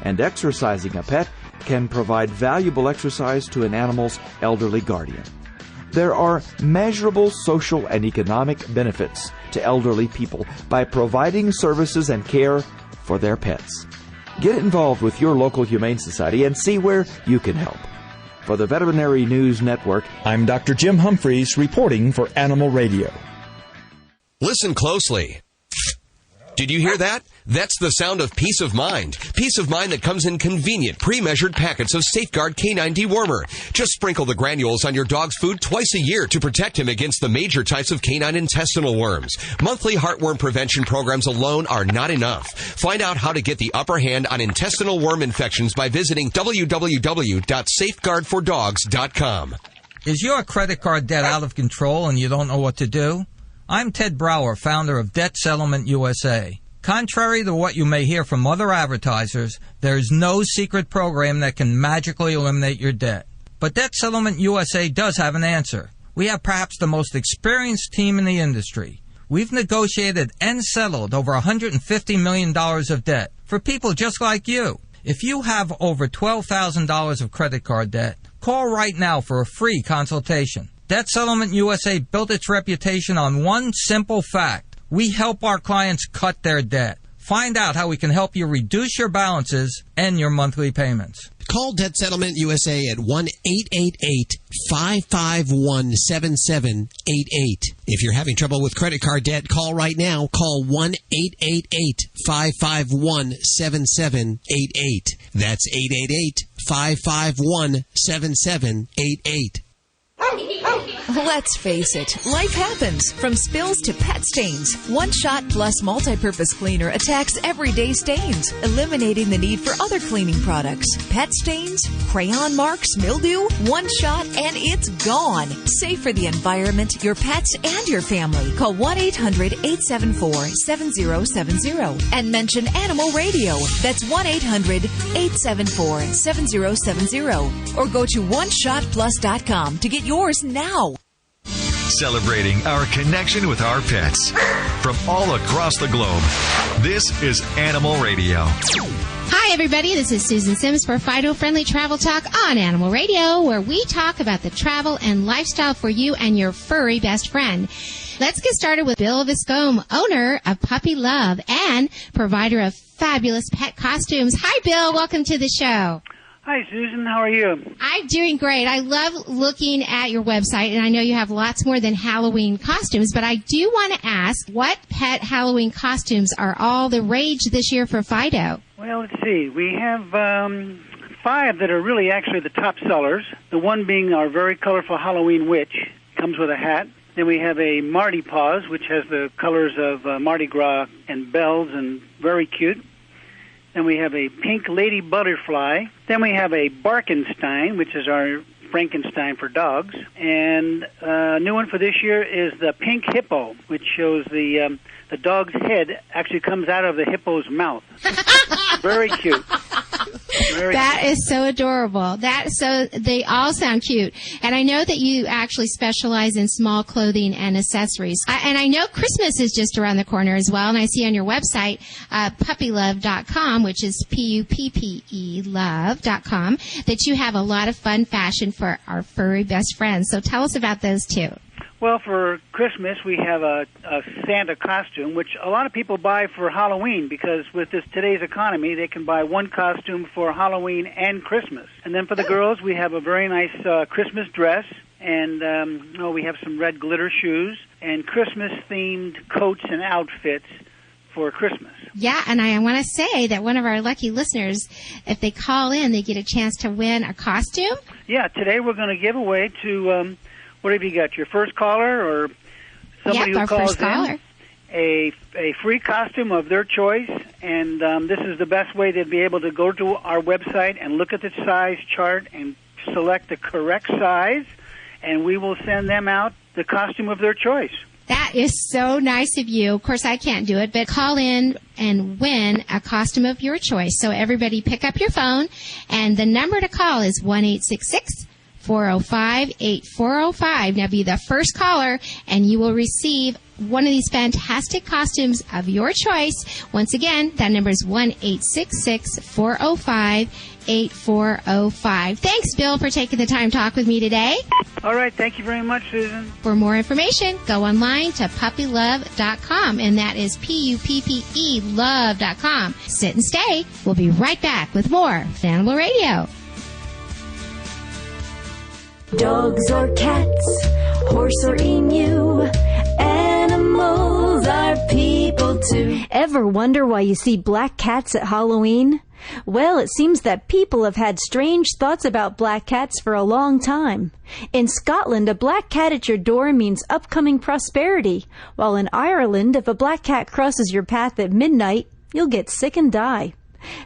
And exercising a pet can provide valuable exercise to an animal's elderly guardian. There are measurable social and economic benefits to elderly people by providing services and care for their pets. Get involved with your local humane society and see where you can help. For the Veterinary News Network, I'm Dr. Jim Humphreys reporting for Animal Radio. Listen closely. Did you hear that? That's the sound of peace of mind. Peace of mind that comes in convenient, pre-measured packets of Safeguard Canine Dewormer. Just sprinkle the granules on your dog's food twice a year to protect him against the major types of canine intestinal worms. Monthly heartworm prevention programs alone are not enough. Find out how to get the upper hand on intestinal worm infections by visiting www.safeguardfordogs.com. Is your credit card debt out of control and you don't know what to do? I'm Ted Brower, founder of Debt Settlement USA. Contrary to what you may hear from other advertisers, there is no secret program that can magically eliminate your debt. But Debt Settlement USA does have an answer. We have perhaps the most experienced team in the industry. We've negotiated and settled over $150 million of debt for people just like you. If you have over $12,000 of credit card debt, call right now for a free consultation. Debt Settlement USA built its reputation on one simple fact. We help our clients cut their debt. Find out how we can help you reduce your balances and your monthly payments. Call Debt Settlement USA at 1-888-551-7788. If you're having trouble with credit card debt, call right now. Call 1-888-551-7788. That's 888-551-7788. Let's face it, life happens. From spills to pet stains, One Shot Plus multi-purpose cleaner attacks everyday stains, eliminating the need for other cleaning products. Pet stains, crayon marks, mildew, One Shot, and it's gone. Safe for the environment, your pets, and your family. Call 1-800-874-7070 and mention Animal Radio. That's 1-800-874-7070. Or go to OneShotPlus.com to get yours now. Celebrating our connection with our pets. From all across the globe, this is Animal Radio. Hi, everybody. This is Susan Sims for Fido Friendly Travel Talk on Animal Radio, where we talk about the travel and lifestyle for you and your furry best friend. Let's get started with Bill Viscombe, owner of Puppy Love and provider of fabulous pet costumes. Hi, Bill. Welcome to the show. Hi, Susan. How are you? I'm doing great. I love looking at your website, and I know you have lots more than Halloween costumes, but I do want to ask, what pet Halloween costumes are all the rage this year for Fido? Well, let's see. We have 5 that are really actually the top sellers, the one being our very colorful Halloween witch. Comes with a hat. Then we have a Mardi Paws, which has the colors of Mardi Gras and bells, and very cute. Then we have a pink lady butterfly. Then we have a Barkenstein, which is our Frankenstein for dogs. And a new one for this year is the pink hippo, which shows the dog's head actually comes out of the hippo's mouth. Very cute. That is so adorable. They all sound cute. And I know that you actually specialize in small clothing and accessories. And I know Christmas is just around the corner as well. And I see on your website, puppylove.com, which is PUPPE love.com, that you have a lot of fun fashion for our furry best friends. So tell us about those too. Well, for Christmas, we have a Santa costume, which a lot of people buy for Halloween because with today's economy, they can buy one costume for Halloween and Christmas. And then for the girls, we have a very nice Christmas dress, and we have some red glitter shoes and Christmas-themed coats and outfits for Christmas. Yeah, and I want to say that one of our lucky listeners, if they call in, they get a chance to win a costume. Yeah, today we're going to give away to... what have you got? Your first caller or somebody who calls in? A free costume of their choice, and this is the best way to be able to go to our website and look at the size chart and select the correct size, and we will send them out the costume of their choice. That is so nice of you. Of course, I can't do it, but call in and win a costume of your choice. So everybody pick up your phone, and the number to call is 1-866-405-8405. Now be the first caller, and you will receive one of these fantastic costumes of your choice. Once again, that number is 1-866-405-8405. Thanks, Bill, for taking the time to talk with me today. All right. Thank you very much, Susan. For more information, go online to puppylove.com, and that is PUPPE love.com. Sit and stay. We'll be right back with more Animal Radio. Dogs or cats, horse or emu, animals are people too. Ever wonder why you see black cats at Halloween? Well, it seems that people have had strange thoughts about black cats for a long time. In Scotland, a black cat at your door means upcoming prosperity, while in Ireland, if a black cat crosses your path at midnight, you'll get sick and die.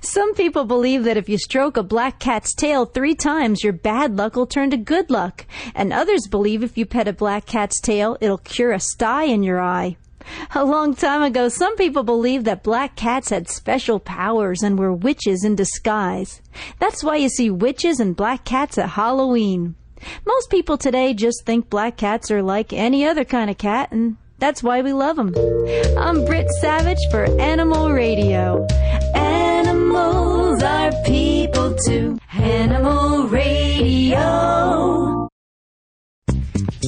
Some people believe that if you stroke a black cat's tail 3 times, your bad luck will turn to good luck. And others believe if you pet a black cat's tail, it'll cure a sty in your eye. A long time ago, some people believed that black cats had special powers and were witches in disguise. That's why you see witches and black cats at Halloween. Most people today just think black cats are like any other kind of cat, and that's why we love them. I'm Britt Savage for Animal Radio. Animals are people too. Animal Radio.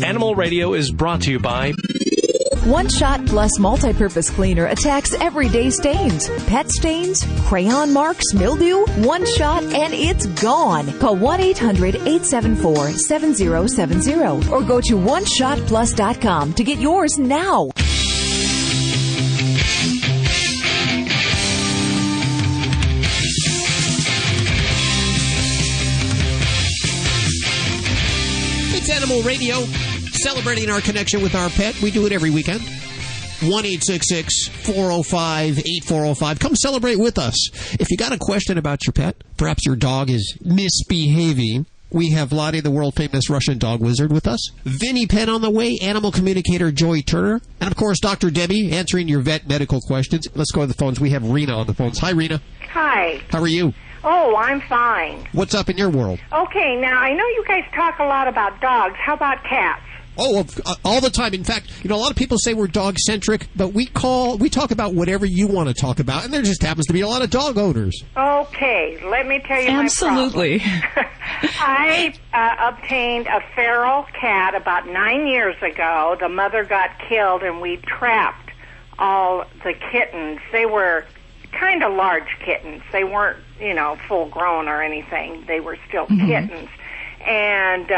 Animal Radio is brought to you by... One Shot Plus Multi-Purpose Cleaner attacks everyday stains. Pet stains, crayon marks, mildew. One shot and it's gone. Call 1-800-874-7070 or go to oneshotplus.com to get yours now. It's Animal Radio. Celebrating our connection with our pet. We do it every weekend. 1-866-405-8405. Come celebrate with us. If you got a question about your pet, perhaps your dog is misbehaving, we have Lottie, the world-famous Russian dog wizard, with us. Vinny Penn on the way, animal communicator Joy Turner, and, of course, Dr. Debbie answering your vet medical questions. Let's go to the phones. We have Rena on the phones. Hi, Rena. Hi. How are you? Oh, I'm fine. What's up in your world? Okay, now, I know you guys talk a lot about dogs. How about cats? Oh, all the time. In fact, a lot of people say we're dog-centric, but we talk about whatever you want to talk about, and there just happens to be a lot of dog owners. Okay, let me tell you Absolutely. my problem. I obtained a feral cat about 9 years ago. The mother got killed, and we trapped all the kittens. They were kind of large kittens. They weren't, full-grown or anything. They were still kittens. And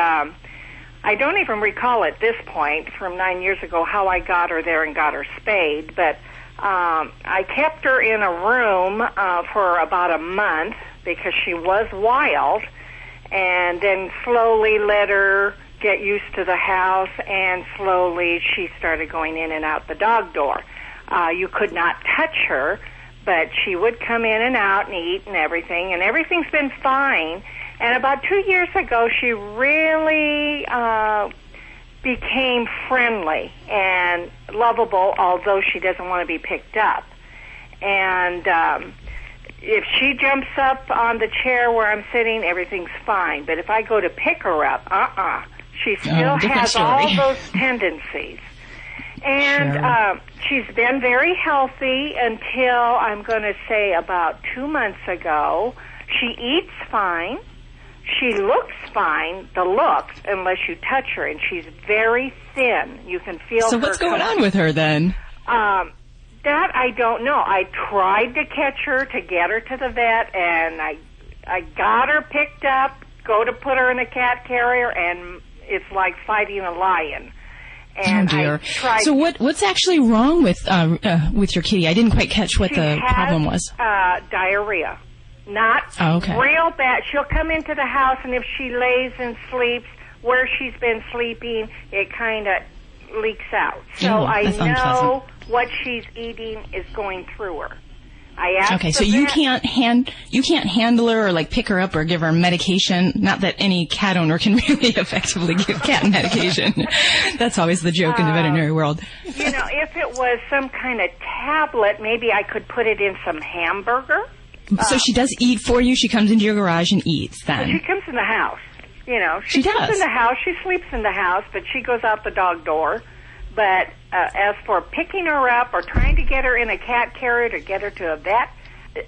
I don't even recall at this point from 9 years ago how I got her there and got her spayed, but I kept her in a room for about a month because she was wild, and then slowly let her get used to the house, and slowly she started going in and out the dog door. You could not touch her, but she would come in and out and eat and everything's been fine. And about 2 years ago, she really became friendly and lovable, although she doesn't want to be picked up. And if she jumps up on the chair where I'm sitting, everything's fine. But if I go to pick her up, she still has all those tendencies. And she's been very healthy until, I'm going to say, about 2 months ago. She eats fine. She looks fine, unless you touch her, and she's very thin. You can feel her. So what's going on with her then? That I don't know. I tried to catch her to get her to the vet, and I got her picked up, go to put her in a cat carrier, and it's like fighting a lion. And oh dear. So what's actually wrong with your kitty? I didn't quite catch what the problem was. Diarrhea. Not real bad. She'll come into the house, and if she lays and sleeps where she's been sleeping, it kind of leaks out. So I know what she's eating is going through her. I asked so you can't handle her or like pick her up or give her medication. Not that any cat owner can really effectively give cat medication. That's always the joke in the veterinary world. You know, if it was some kind of tablet, maybe I could put it in some hamburger. So she does eat for you? She comes into your garage and eats then? Well, she comes in the house. You know, she comes in the house. She sleeps in the house, but she goes out the dog door. But as for picking her up or trying to get her in a cat carrier to get her to a vet,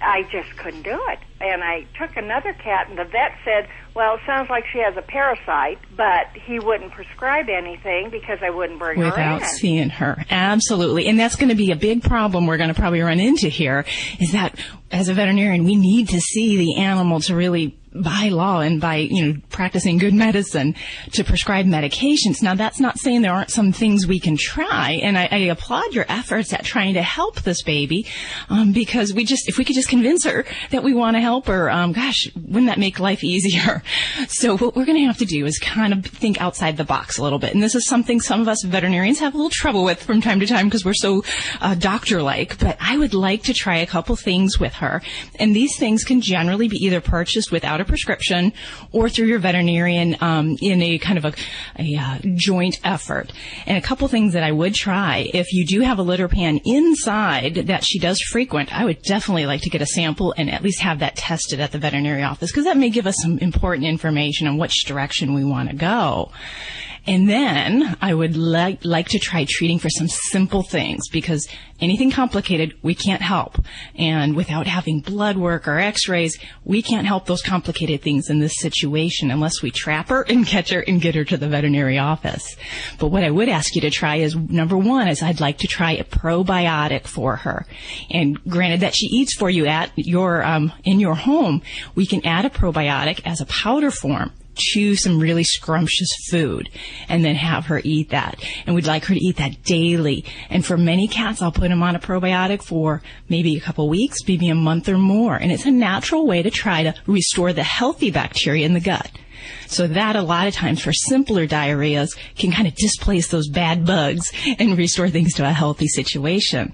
I just couldn't do it. And I took another cat, and the vet said, well, it sounds like she has a parasite, but he wouldn't prescribe anything because I wouldn't bring her in. Without seeing her. Absolutely. And that's going to be a big problem we're going to probably run into here, is that as a veterinarian, we need to see the animal to really, by law and by, practicing good medicine, to prescribe medications. Now, that's not saying there aren't some things we can try, and I applaud your efforts at trying to help this baby, because if we could just convince her that we want to help her, wouldn't that make life easier? So what we're going to have to do is kind of think outside the box a little bit, and this is something some of us veterinarians have a little trouble with from time to time because we're so doctor-like, but I would like to try a couple things with her, and these things can generally be either purchased without a prescription or through your veterinarian in a kind of a joint effort. And a couple things that I would try, if you do have a litter pan inside that she does frequent, I would definitely like to get a sample and at least have that tested at the veterinary office, because that may give us some important information on which direction we want to go. And then I would like to try treating for some simple things, because anything complicated, we can't help. And without having blood work or x-rays, we can't help those complicated things in this situation unless we trap her and catch her and get her to the veterinary office. But what I would ask you to try is, number one, is I'd like to try a probiotic for her. And granted that she eats for you at your in your home, we can add a probiotic as a powder form to some really scrumptious food and then have her eat that. And we'd like her to eat that daily. And for many cats, I'll put them on a probiotic for maybe a couple weeks, maybe a month or more. And it's a natural way to try to restore the healthy bacteria in the gut. So that a lot of times for simpler diarrheas can kind of displace those bad bugs and restore things to a healthy situation.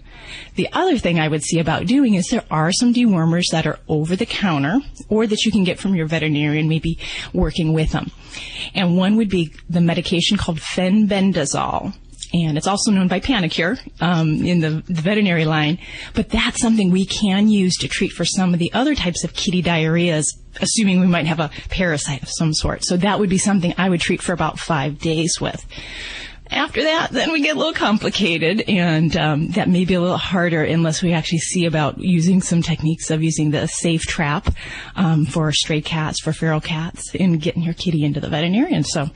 The other thing I would see about doing is there are some dewormers that are over the counter or that you can get from your veterinarian, maybe working with them. And one would be the medication called fenbendazole. And it's also known by Panicure in the veterinary line. But that's something we can use to treat for some of the other types of kitty diarrheas, assuming we might have a parasite of some sort. So that would be something I would treat for about 5 days with. After that, then we get a little complicated, and that may be a little harder unless we actually see about using some techniques of using the safe trap for stray cats, for feral cats, and getting your kitty into the veterinarian. So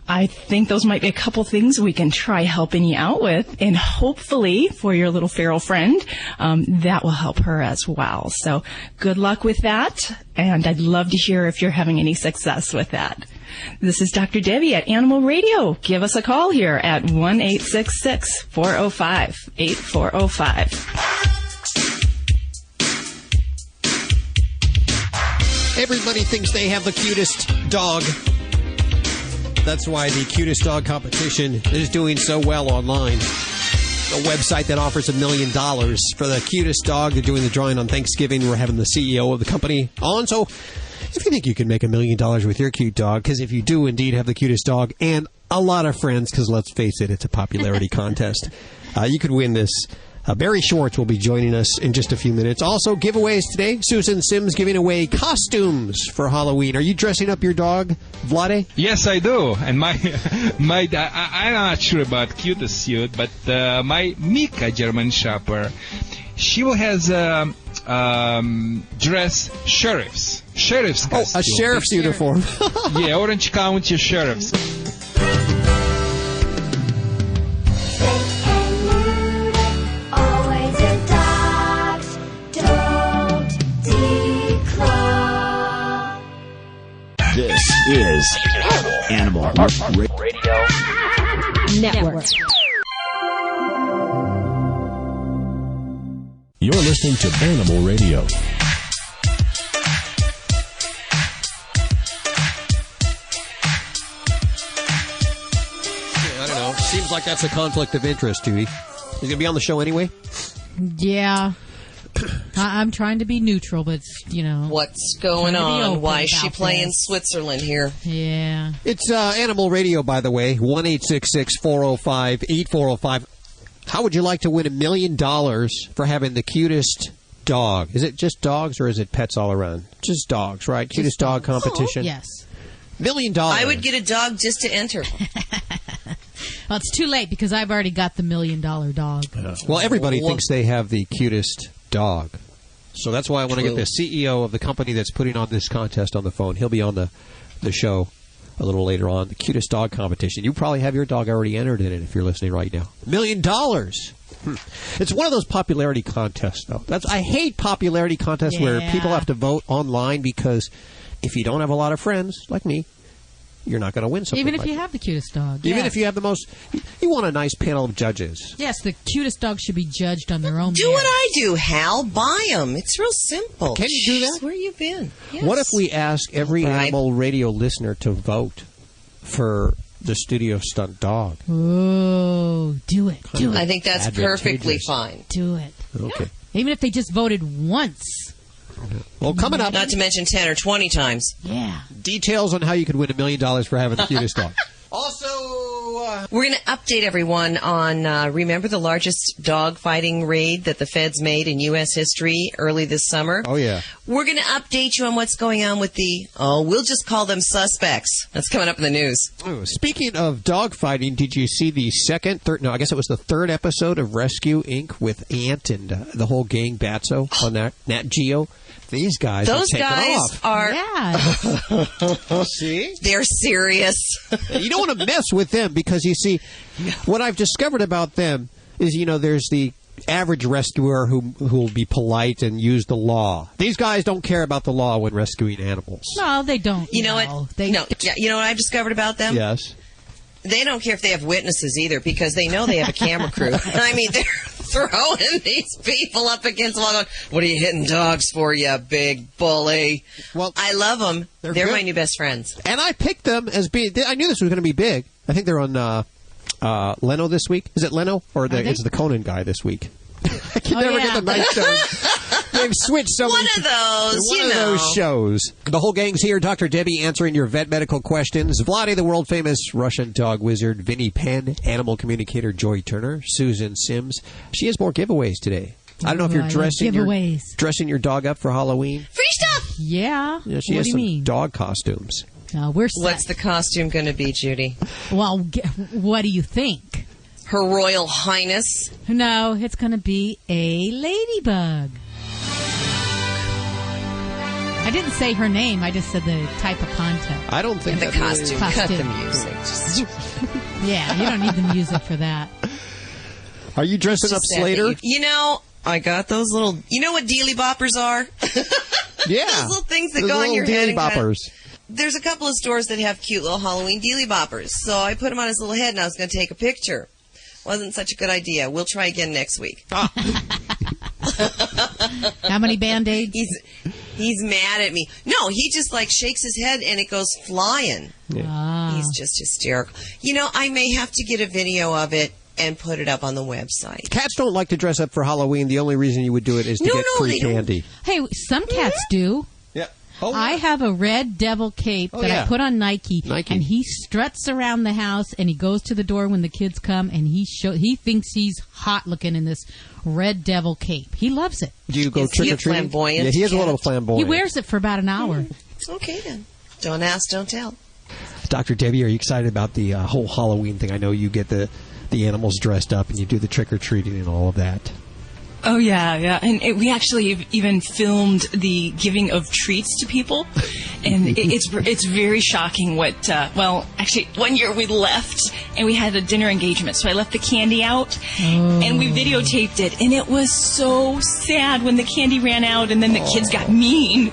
I think those might be a couple things we can try helping you out with, and hopefully for your little feral friend, that will help her as well. So good luck with that, and I'd love to hear if you're having any success with that. This is Dr. Debbie at Animal Radio. Give us a call here at 1-866-405-8405. Everybody thinks they have the cutest dog. That's why the cutest dog competition is doing so well online. A website that offers $1 million for the cutest dog. They're doing the drawing on Thanksgiving. We're having the CEO of the company on. So if you think you can make $1 million with your cute dog, because if you do indeed have the cutest dog and a lot of friends, because let's face it, it's a popularity contest, you could win this Barry Schwartz will be joining us in just a few minutes. Also, giveaways today. Susan Sims giving away costumes for Halloween. Are you dressing up your dog, Vlade? Yes, I do. And I'm not sure about cutest suit, but my Mika German Shepherd, she has dress sheriff's costume. A sheriff's uniform. Yeah, Orange County sheriff's. Always adopt, don't declaw. This is Animal Radio Network. You're listening to Animal Radio. I don't know. Seems like that's a conflict of interest, Judy. He's going to be on the show anyway? Yeah. I'm trying to be neutral, but, What's going on? Why is she playing Switzerland here? Yeah. It's Animal Radio, by the way. 1-866-405-8405. How would you like to win $1 million for having the cutest dog? Is it just dogs or is it pets all around? Just dogs, right? Cutest dog competition? Yes. $1 million. I would get a dog just to enter. Well, it's too late because I've already got the $1 million dog. Well, everybody thinks they have the cutest dog. So that's why I want to get the CEO of the company that's putting on this contest on the phone. He'll be on the show a little later on. The cutest dog competition. You probably have your dog already entered in it if you're listening right now. $1 million. It's one of those popularity contests, though. I hate popularity contests where people have to vote online because if you don't have a lot of friends, like me, you're not going to win something. Even if you have the cutest dog. Even if you have the most... You want a nice panel of judges. Yes, the cutest dog should be judged on their own Do what I do, Hal. Buy them. It's real simple. Can you do that? Where you been? Yes. What if we ask every Animal Radio listener to vote for the studio stunt dog? Oh, do it. Do it. I think that's perfectly fine. Do it. Okay. Even if they just voted once. Well, coming up... Not to mention 10 or 20 times. Yeah. Details on how you could win $1 million for having the cutest dog. Also, we're going to update everyone on, remember the largest dog fighting raid that the feds made in U.S. history early this summer? Oh, yeah. We're going to update you on what's going on with we'll just call them suspects. That's coming up in the news. Oh, speaking of dog fighting, did you see the I guess it was the third episode of Rescue Inc. with Ant and the whole gang Batso on Nat Geo? These guys Those are taking guys off. are... Yeah. See? They're serious. You don't want to mess with them because, you see, what I've discovered about them is, there's the average rescuer who will be polite and use the law. These guys don't care about the law when rescuing animals. No, they don't. You know what? You know what I've discovered about them? Yes. They don't care if they have witnesses either because they know they have a camera crew. I mean, they're throwing these people up against the wall going, what are you hitting dogs for, you big bully? Well, I love them. They're my new best friends. And I picked them as being... I knew this was going to be big. I think they're on Leno this week. Is it Leno? Or it's the Conan guy this week? I can never get the night shows. They've switched so many. One of those, One of those shows. The whole gang's here. Dr. Debbie answering your vet medical questions. Vlade, the world-famous Russian dog wizard. Vinny Penn, animal communicator Joy Turner. Susan Sims. She has more giveaways today. I don't know if you're dressing your dog up for Halloween. Free stuff! Yeah. She has some dog costumes. We're set. What's the costume going to be, Judy? Well, what do you think? Her Royal Highness? No, it's going to be a ladybug. I didn't say her name. I just said the type of content. I don't think the costume. Cut the music. Yeah, you don't need the music for that. Are you dressing up Slater? I got those little... You know what dealy boppers are? Yeah. Those little things that go on your head. Dealy boppers. There's a couple of stores that have cute little Halloween dealy boppers. So I put him on his little head and I was going to take a picture. Wasn't such a good idea. We'll try again next week. How many Band-Aids? He's mad at me. No, he just shakes his head and it goes flying. Yeah. He's just hysterical. I may have to get a video of it and put it up on the website. Cats don't like to dress up for Halloween. The only reason you would do it is to get free candy. Hey, some cats do. Yeah. I have a red devil cape that I put on Nike, and he struts around the house, and he goes to the door when the kids come, and he thinks he's hot looking in this red devil cape. He loves it. Do you go trick or treating? Flamboyant? Yeah, he is a little flamboyant. He wears it for about an hour. Okay then. Don't ask, don't tell. Dr. Debbie, are you excited about the whole Halloween thing? I know you get the animals dressed up and you do the trick or treating and all of that. Oh, yeah. And we actually even filmed the giving of treats to people. And it's very shocking what, actually, one year we left and we had a dinner engagement. So I left the candy out and we videotaped it. And it was so sad when the candy ran out and then the kids got mean.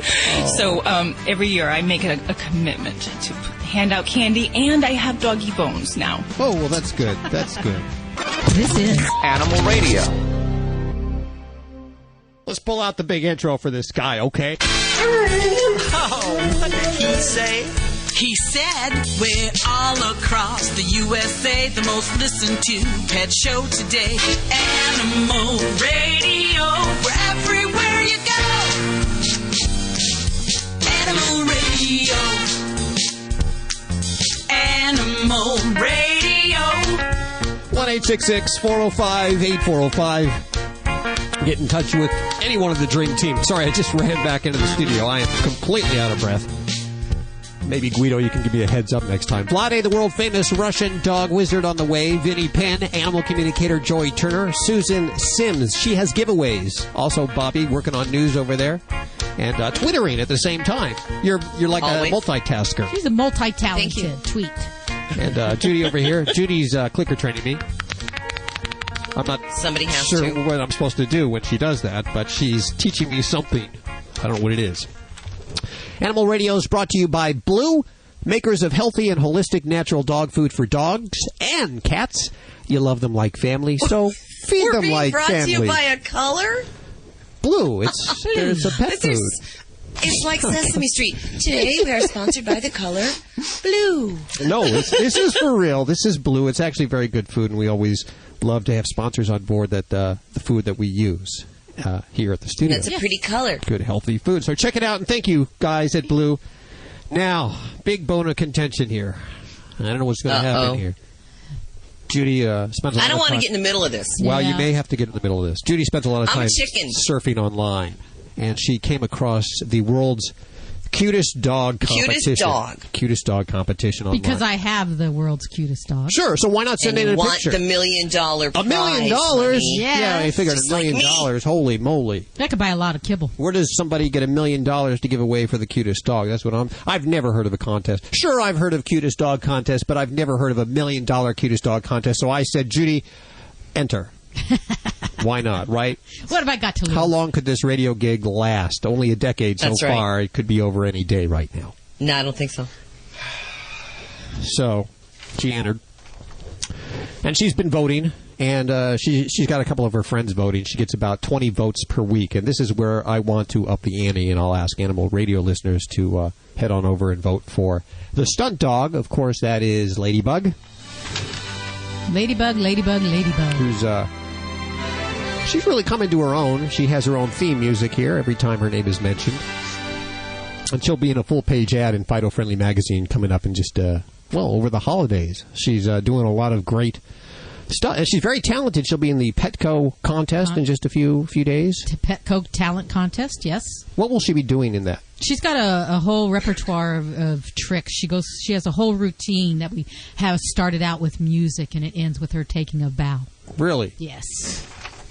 So every year I make it a commitment to hand out candy, and I have doggy bones now. Oh, well, that's good. That's good. This is Animal Radio. Let's pull out the big intro for this guy, okay? Oh, what did he say? He said, we're all across the USA, the most listened to pet show today. Animal Radio, we're everywhere you go. Animal Radio. Animal Radio. 1-866-405-8405. Get in touch with any one of the Dream Team. Sorry, I just ran back into the studio. I am completely out of breath. Maybe, Guido, you can give me a heads up next time. Vlade, the world-famous Russian dog wizard on the way. Vinny Penn, animal communicator Joy Turner. Susan Sims, she has giveaways. Also, Bobby, working on news over there. And twittering at the same time. You're like a multitasker. She's a multi-talented tweet. And Judy over here. Judy's clicker training me. I'm not sure what I'm supposed to do when she does that, but she's teaching me something. I don't know what it is. Animal Radio is brought to you by Blue, makers of healthy and holistic natural dog food for dogs and cats. You love them like family, so feed them like family. Brought to you by a color? Blue. It's a pet food. It's like Sesame Street. Today we are sponsored by the color blue. No, this is for real. This is Blue. It's actually very good food, and we always love to have sponsors on board that the food that we use here at the studio. That's a pretty color. Good, healthy food. So check it out, and thank you, guys at Blue. Now, big bone of contention here. I don't know what's going to happen here. Judy spends a lot of time. I don't want to get in the middle of this. Well, you may have to get in the middle of this. Judy spends a lot of time surfing online, and she came across the world's cutest dog competition. Cutest dog competition online. Because I have the world's cutest dog. Sure, so why not send in a picture? The $1 million prize. $1 million? Honey. Yes. Yeah, I figured $1 million. Holy moly. That could buy a lot of kibble. Where does somebody get $1 million to give away for the cutest dog? That's what I've never heard of a contest. Sure, I've heard of cutest dog contest, but I've never heard of $1 million cutest dog contest. So I said, Judy, enter. Why not, right? What have I got to lose? How long could this radio gig last? Only a decade so far. It could be over any day right now. No, I don't think so. So, she entered. And she's been voting, and she's got a couple of her friends voting. She gets about 20 votes per week, and this is where I want to up the ante, and I'll ask Animal Radio listeners to head on over and vote for the stunt dog. Of course, that is Ladybug. Ladybug. Who's, she's really come into her own. She has her own theme music here every time her name is mentioned. And she'll be in a full-page ad in Fido Friendly Magazine coming up in just, over the holidays. She's doing a lot of great stuff. And she's very talented. She'll be in the Petco contest in just a few days. Petco Talent Contest, yes. What will she be doing in that? She's got a whole repertoire of tricks. She has a whole routine that we have started out with music, and it ends with her taking a bow. Really? Yes.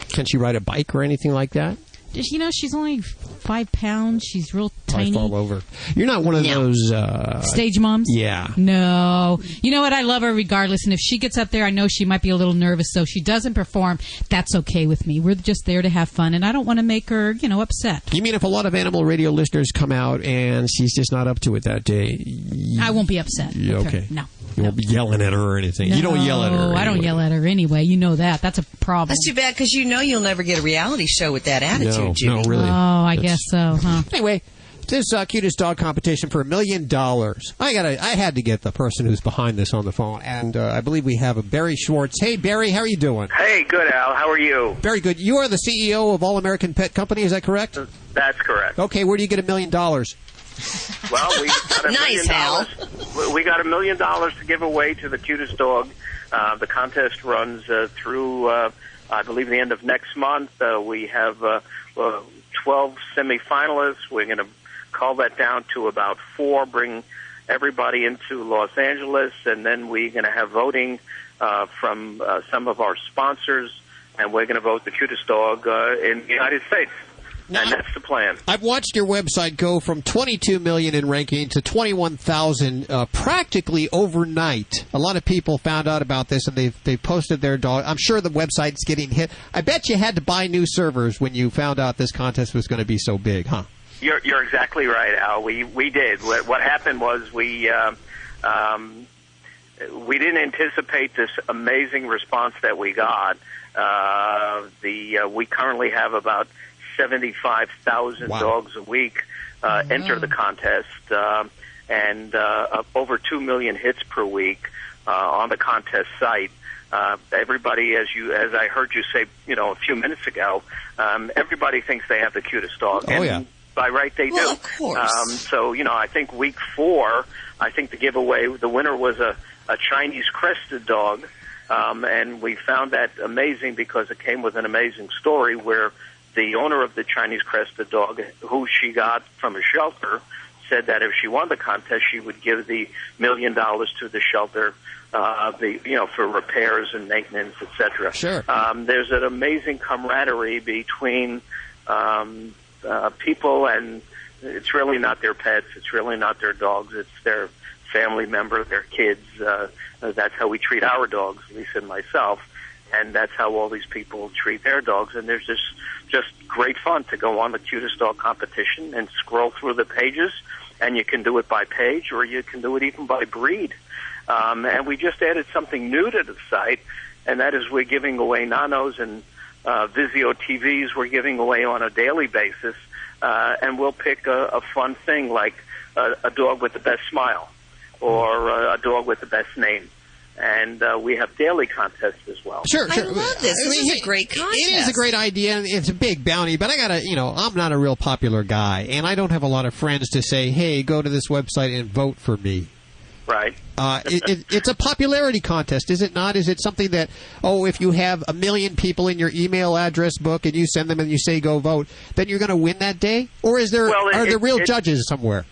Can she ride a bike or anything like that? You know, she's only 5 pounds. She's real tiny. Fall over. You're not one of those... stage moms? Yeah. No. You know what? I love her regardless. And if she gets up there, I know she might be a little nervous. So if she doesn't perform, that's okay with me. We're just there to have fun. And I don't want to make her, upset. You mean if a lot of Animal Radio listeners come out and she's just not up to it that day? I won't be upset. Okay. No. You won't be yelling at her or anything. No, you don't yell at her. No, I don't yell at her anyway. You know that. That's a problem. That's too bad because you'll never get a reality show with that attitude, Judy. No, really. Oh, I guess so, huh? Anyway, this cutest dog competition for $1 million. I had to get the person who's behind this on the phone, and I believe we have a Barry Schwartz. Hey, Barry, how are you doing? Hey, good, Al. How are you? Very good. You are the CEO of All American Pet Company, is that correct? That's correct. Okay, where do you get $1 million? Well, we got $1 Nice, Hal. million. We got $1 million to give away to the cutest dog. The contest runs through, I believe, the end of next month. We have 12 semifinalists. We're going to call that down to about 4, bring everybody into Los Angeles, and then we're going to have voting from some of our sponsors, and we're going to vote the cutest dog in the United States. Now, and that's the plan. I've watched your website go from 22 million in ranking to 21,000 practically overnight. A lot of people found out about this, and they posted their dog. I'm sure the website's getting hit. I bet you had to buy new servers when you found out this contest was going to be so big, huh? You're exactly right, Al. We did. What happened was we didn't anticipate this amazing response that we got. We currently have about 75,000 dogs a week enter the contest, and over 2 million hits per week on the contest site. Everybody, as I heard you say, a few minutes ago, everybody thinks they have the cutest dog. Oh, yeah. By right, they do. Of course. So, I think week 4, I think the giveaway, the winner was a Chinese crested dog, and we found that amazing because it came with an amazing story where the owner of the Chinese crested dog, who she got from a shelter, said that if she won the contest, she would give the $1 million to the shelter, for repairs and maintenance, etc. Sure. There's an amazing camaraderie between people, and it's really not their pets, it's really not their dogs, it's their family member, their kids. That's how we treat our dogs, Lisa and myself, and that's how all these people treat their dogs. And there's just great fun to go on the cutest dog competition and scroll through the pages, and you can do it by page, or you can do it even by breed. And we just added something new to the site, and that is we're giving away nanos and Vizio TVs. We're giving away on a daily basis, and we'll pick a fun thing like a dog with the best smile or a dog with the best name. And we have daily contests as well. Sure. I love this. This is a great contest. It is a great idea, and it's a big bounty, but I gotta, I'm not a real popular guy, and I don't have a lot of friends to say, hey, go to this website and vote for me. Right. It's a popularity contest, is it not? Is it something that, if you have 1 million people in your email address book and you send them and you say go vote, then you're going to win that day? Or is there are there real judges somewhere?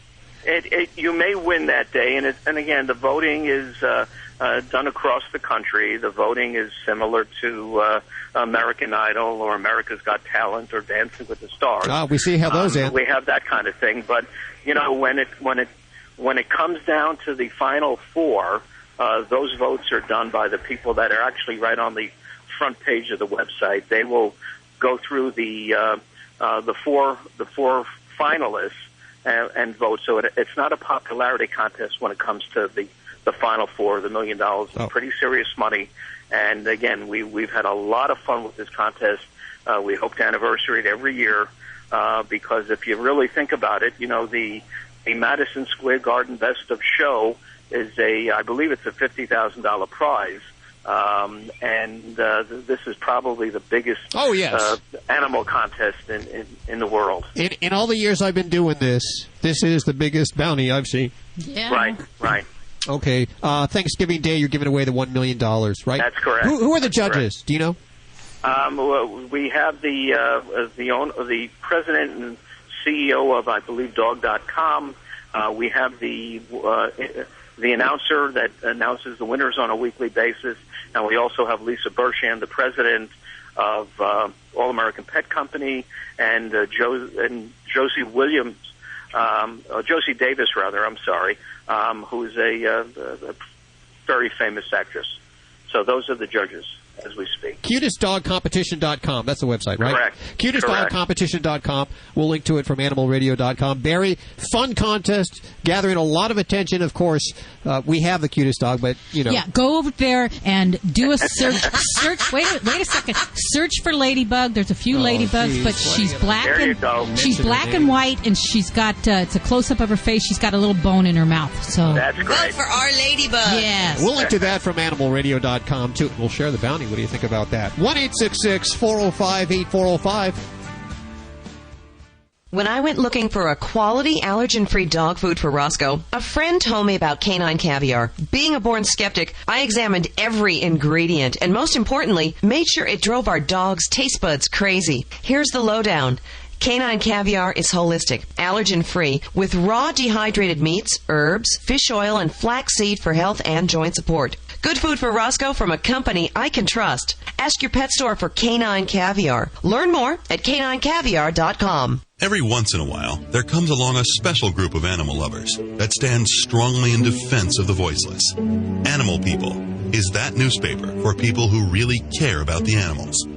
You may win that day, and again, the voting is done across the country. The voting is similar to American Idol or America's Got Talent or Dancing with the Stars. We see how those end. We have that kind of thing, but when it comes down to the final 4, those votes are done by the people that are actually right on the front page of the website. They will go through the four finalists and vote. So it's not a popularity contest when it comes to the final 4, the $1 million. It's pretty serious money. And again, we've had a lot of fun with this contest. We hope to anniversary it every year because if you really think about it, the Madison Square Garden Best of Show is I believe it's a $50,000 prize. And this is probably the biggest animal contest in the world. In all the years I've been doing this is the biggest bounty I've seen. Yeah. Right. Okay. Thanksgiving Day, you're giving away the $1 million, right? That's correct. Who are the That's judges? Correct. Do you know? We have the president and CEO of, I believe, Dog.com. We have the announcer that announces the winners on a weekly basis, and we also have Lisa Bershand, the president of All American Pet Company, and Josie Williams, Josie Davis, rather. I'm sorry, who's a very famous actress. So those are the judges as we speak. CutestDogCompetition.com. That's the website, right? Correct. CutestDogCompetition.com. We'll link to it from AnimalRadio.com. Barry, fun contest, gathering a lot of attention. Of course, we have the cutest dog, but, Yeah, go over there and do a search. Wait a second. Search for Ladybug. There's a few ladybugs, but she's black. There you go. She's black and white, and she's got, it's a close-up of her face. She's got a little bone in her mouth. So that's great. Vote for our Ladybug. Yes. We'll link to that from AnimalRadio.com, too. We'll share the bounty. What do you think about that? 1-866-405-8405. When I went looking for a quality allergen-free dog food for Roscoe, a friend told me about Canine Caviar. Being a born skeptic, I examined every ingredient and, most importantly, made sure it drove our dog's taste buds crazy. Here's the lowdown. Canine Caviar is holistic, allergen-free, with raw dehydrated meats, herbs, fish oil, and flaxseed for health and joint support. Good food for Roscoe from a company I can trust. Ask your pet store for Canine Caviar. Learn more at caninecaviar.com. Every once in a while, there comes along a special group of animal lovers that stands strongly in defense of the voiceless. Animal People is that newspaper for people who really care about the animals.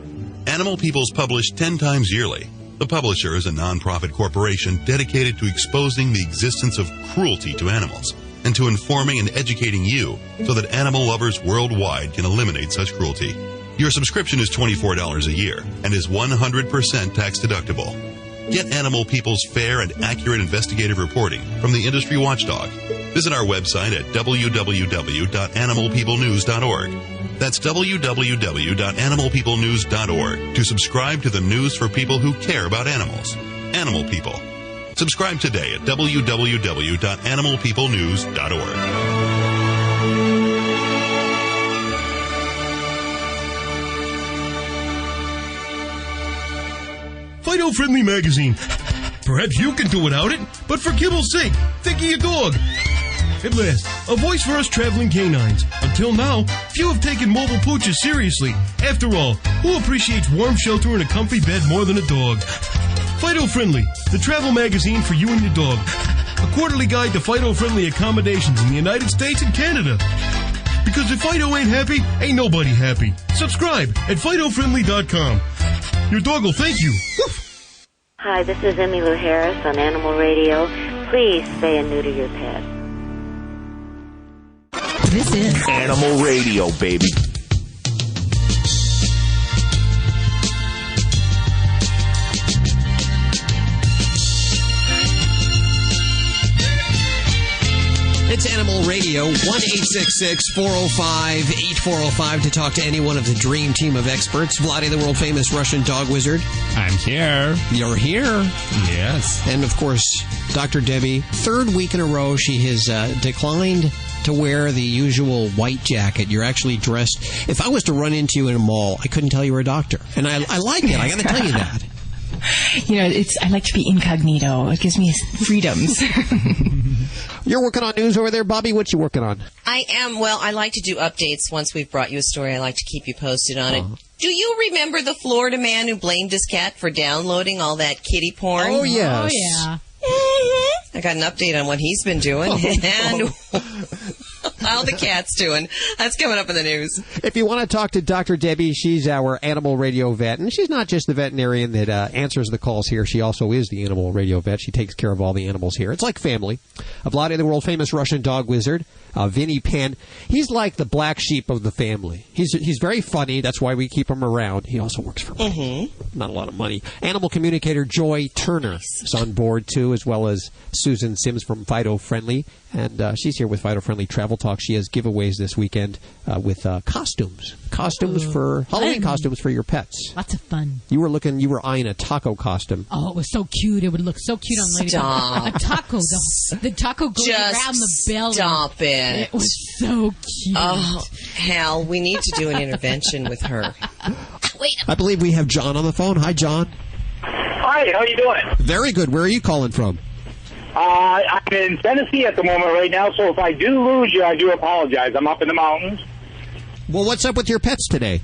Animal People is published 10 times yearly. The publisher is a non-profit corporation dedicated to exposing the existence of cruelty to animals and to informing and educating you so that animal lovers worldwide can eliminate such cruelty. Your subscription is $24 a year and is 100% tax deductible. Get Animal People's fair and accurate investigative reporting from the industry watchdog. Visit our website at www.animalpeoplenews.org. That's www.animalpeoplenews.org to subscribe to the news for people who care about animals. Animal People. Subscribe today at www.animalpeoplenews.org. Fido Friendly Magazine. Perhaps you can do without it, but for kibble's sake, think of your dog. At last, a voice for us traveling canines. Until now, few have taken mobile pooches seriously. After all, who appreciates warm shelter and a comfy bed more than a dog? Fido Friendly, the travel magazine for you and your dog. A quarterly guide to Fido-friendly accommodations in the United States and Canada. Because if Fido ain't happy, ain't nobody happy. Subscribe at FidoFriendly.com. Your dog will thank you. Woof. Hi, this is Emmylou Harris on Animal Radio. Please spay and neuter your pet. This is Animal Radio, baby. It's Animal Radio, 1-866-405-8405 to talk to any one of the dream team of experts. Vladi, the world-famous Russian dog wizard. I'm here. You're here. Yes. And, of course, Dr. Debbie, third week in a row, she has declined to wear the usual white jacket. You're actually dressed. If I was to run into you in a mall, I couldn't tell you were a doctor. And I like it. I got to tell you that. You know, I like to be incognito. It gives me freedoms. You're working on news over there, Bobby. What you working on? I am. Well, I like to do updates. Once we've brought you a story, I like to keep you posted on it. Do you remember the Florida man who blamed his cat for downloading all that kitty porn? Oh, yes. Oh, yeah. I got an update on what he's been doing and how the cat's doing. That's coming up in the news. If you want to talk to Dr. Debbie, she's our Animal Radio vet. And she's not just the veterinarian that answers the calls here. She also is the Animal Radio vet. She takes care of all the animals here. It's like family. Vladi, the world-famous Russian dog wizard. Vinny Penn. He's like the black sheep of the family. He's very funny. That's why we keep him around. He also works for money. Not a lot of money. Animal communicator Joy Turner is on board, too, as well as Susan Sims from Fido Friendly. And she's here with Fido Friendly Travel Talk. She has giveaways this weekend with costumes. Costumes for Halloween costumes for your pets. Lots of fun. You were eyeing a taco costume. Oh, it was so cute. It would look so cute on Lady Stop. A taco. The taco goes around the belly. Stop it. It was so cute. Oh, Hal, we need to do an intervention with her. I believe we have John on the phone. Hi, John. Hi, how you doing? Very good. Where are you calling from? I'm in Tennessee at the moment right now, so if I do lose you, I do apologize. I'm up in the mountains. Well, what's up with your pets today?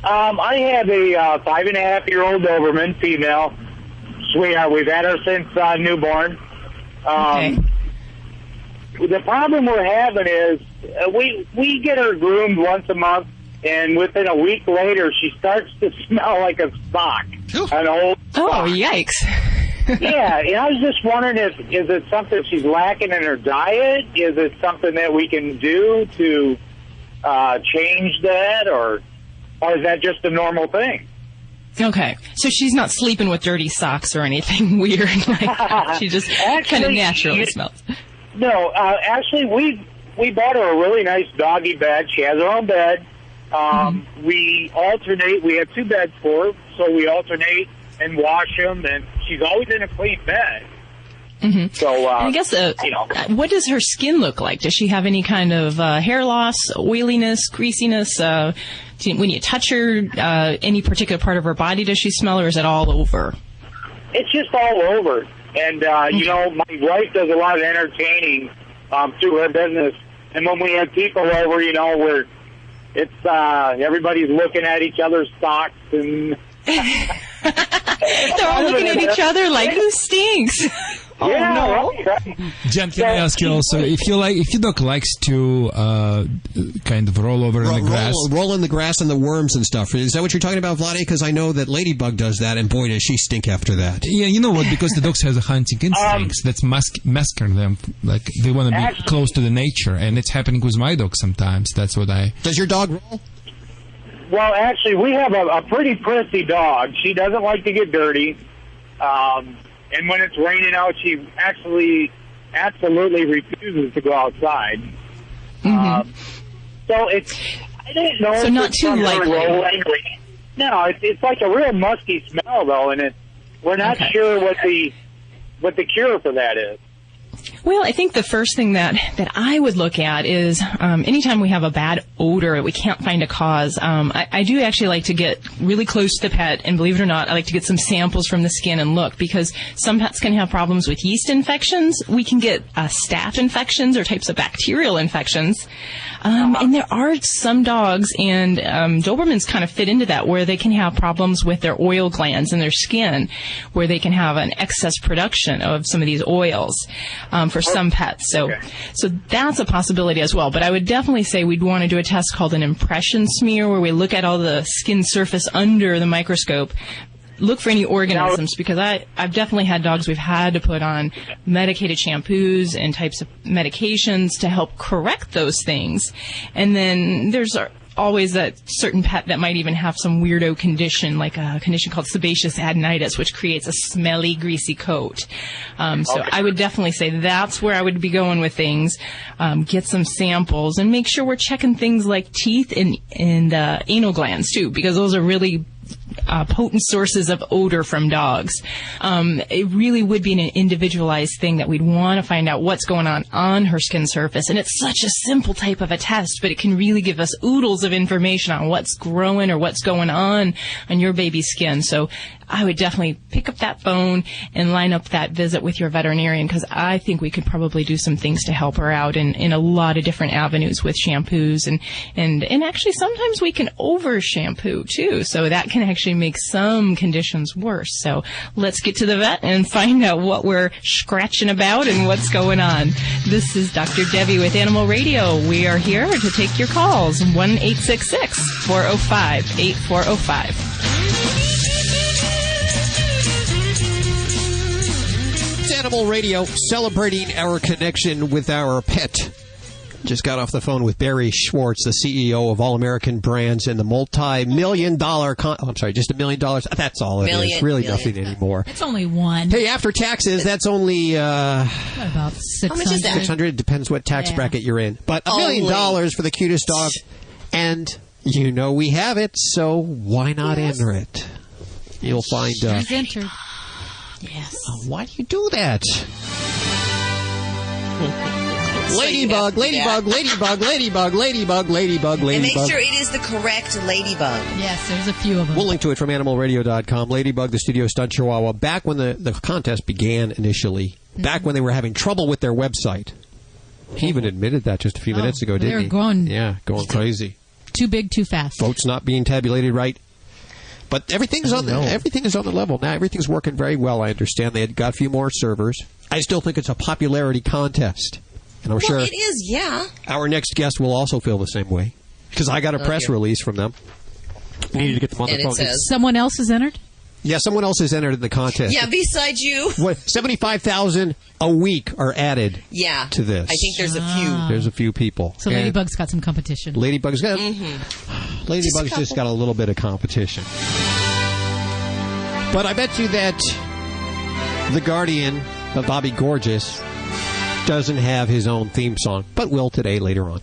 I have a 5.5-year-old Doberman, female. Sweetheart. We've had her since newborn. Okay. The problem we're having is we get her groomed once a month, and within a week later, she starts to smell like a sock. An old sock. Yikes. Yeah, and I was just wondering is it something she's lacking in her diet? Is it something that we can do to change that, or is that just a normal thing? Okay, so she's not sleeping with dirty socks or anything weird like that. She just kind of naturally smells. No, actually, we bought her a really nice doggy bed. She has her own bed. We alternate. We have 2 beds for her, so we alternate and wash them, and she's always in a clean bed. Mm-hmm. So, and I guess, what does her skin look like? Does she have any kind of hair loss, oiliness, greasiness? When you touch her, any particular part of her body, does she smell, or is it all over? It's just all over. And, my wife does a lot of entertaining through her business. And when we have people over, everybody's looking at each other's socks and... They're all looking at each other like, who stinks? Yeah, no. Right. Jen, can I ask you also, if your dog likes to kind of roll over in the grass? Roll in the grass and the worms and stuff. Is that what you're talking about, Vlade? Because I know that Ladybug does that, and boy, does she stink after that. Yeah, you know what? Because the dogs have the hunting instincts that's masking them. Like, they want to be close to the nature, and it's happening with my dog sometimes. That's what I... Does your dog roll? Well, actually, we have a pretty prissy dog. She doesn't like to get dirty. And when it's raining out, she actually absolutely refuses to go outside. Mm-hmm. So I don't know. So not too likely. No, it's like a real musky smell, though, and we're not sure what the cure for that is. Well, I think the first thing that I would look at is anytime we have a bad odor, we can't find a cause. I do actually like to get really close to the pet, and believe it or not, I like to get some samples from the skin and look, because some pets can have problems with yeast infections. We can get staph infections or types of bacterial infections. And there are some dogs, and Dobermans kind of fit into that, where they can have problems with their oil glands in their skin, where they can have an excess production of some of these oils for some pets. So that's a possibility as well. But I would definitely say we'd want to do a test called an impression smear, where we look at all the skin surface under the microscope, look for any organisms, because I've definitely had dogs we've had to put on medicated shampoos and types of medications to help correct those things. And then there's always that certain pet that might even have some weirdo condition, like a condition called sebaceous adenitis, which creates a smelly, greasy coat. So I would definitely say that's where I would be going with things. Get some samples and make sure we're checking things like teeth and anal glands too, because those are really potent sources of odor from dogs. It really would be an individualized thing that we'd want to find out what's going on her skin surface. And it's such a simple type of a test, but it can really give us oodles of information on what's growing or what's going on your baby's skin. So I would definitely pick up that phone and line up that visit with your veterinarian, because I think we could probably do some things to help her out in a lot of different avenues with shampoos. And actually sometimes we can over shampoo too. So that can actually make some conditions worse. So let's get to the vet and find out what we're scratching about and what's going on. This is Dr. Debbie with Animal Radio. We are here to take your calls. 1-866-405-8405. Animal Radio, celebrating our connection with our pet. Just got off the phone with Barry Schwartz, the CEO of All American Brands, and the multi-million dollar just $1 million. That's all it is. Really nothing anymore. It's only one. Hey, after taxes, that's only what about 600? How much is that? 600. It depends what tax bracket you're in. But $1 million for the cutest dog, and we have it. So why not enter it? You'll find. She's entered. Yes. Why do you do that? Ladybug, ladybug, ladybug, ladybug, ladybug, ladybug, ladybug. And make sure it is the correct ladybug. Yes, there's a few of them. We'll link to it from animalradio.com. Ladybug, the studio stunt chihuahua, back when the contest began initially, back when they were having trouble with their website. He even admitted that just a few minutes ago, didn't he? Going crazy. Too big, too fast. Votes not being tabulated right. But everything is on the level now. Everything's working very well. I understand they had got a few more servers. I still think it's a popularity contest, and I'm sure it is. Yeah. Our next guest will also feel the same way, because I got a press release from them. We needed to get them on the phone. Someone else is entered. Yeah, someone else is entered in the contest. Yeah, besides you. 75,000 a week are added. Yeah. To this. I think there's a few. There's a few people. So Ladybug's got some competition. Ladybug's just got a little bit of competition. But I bet you that The Guardian of Bobby Gorgeous doesn't have his own theme song, but will today later on.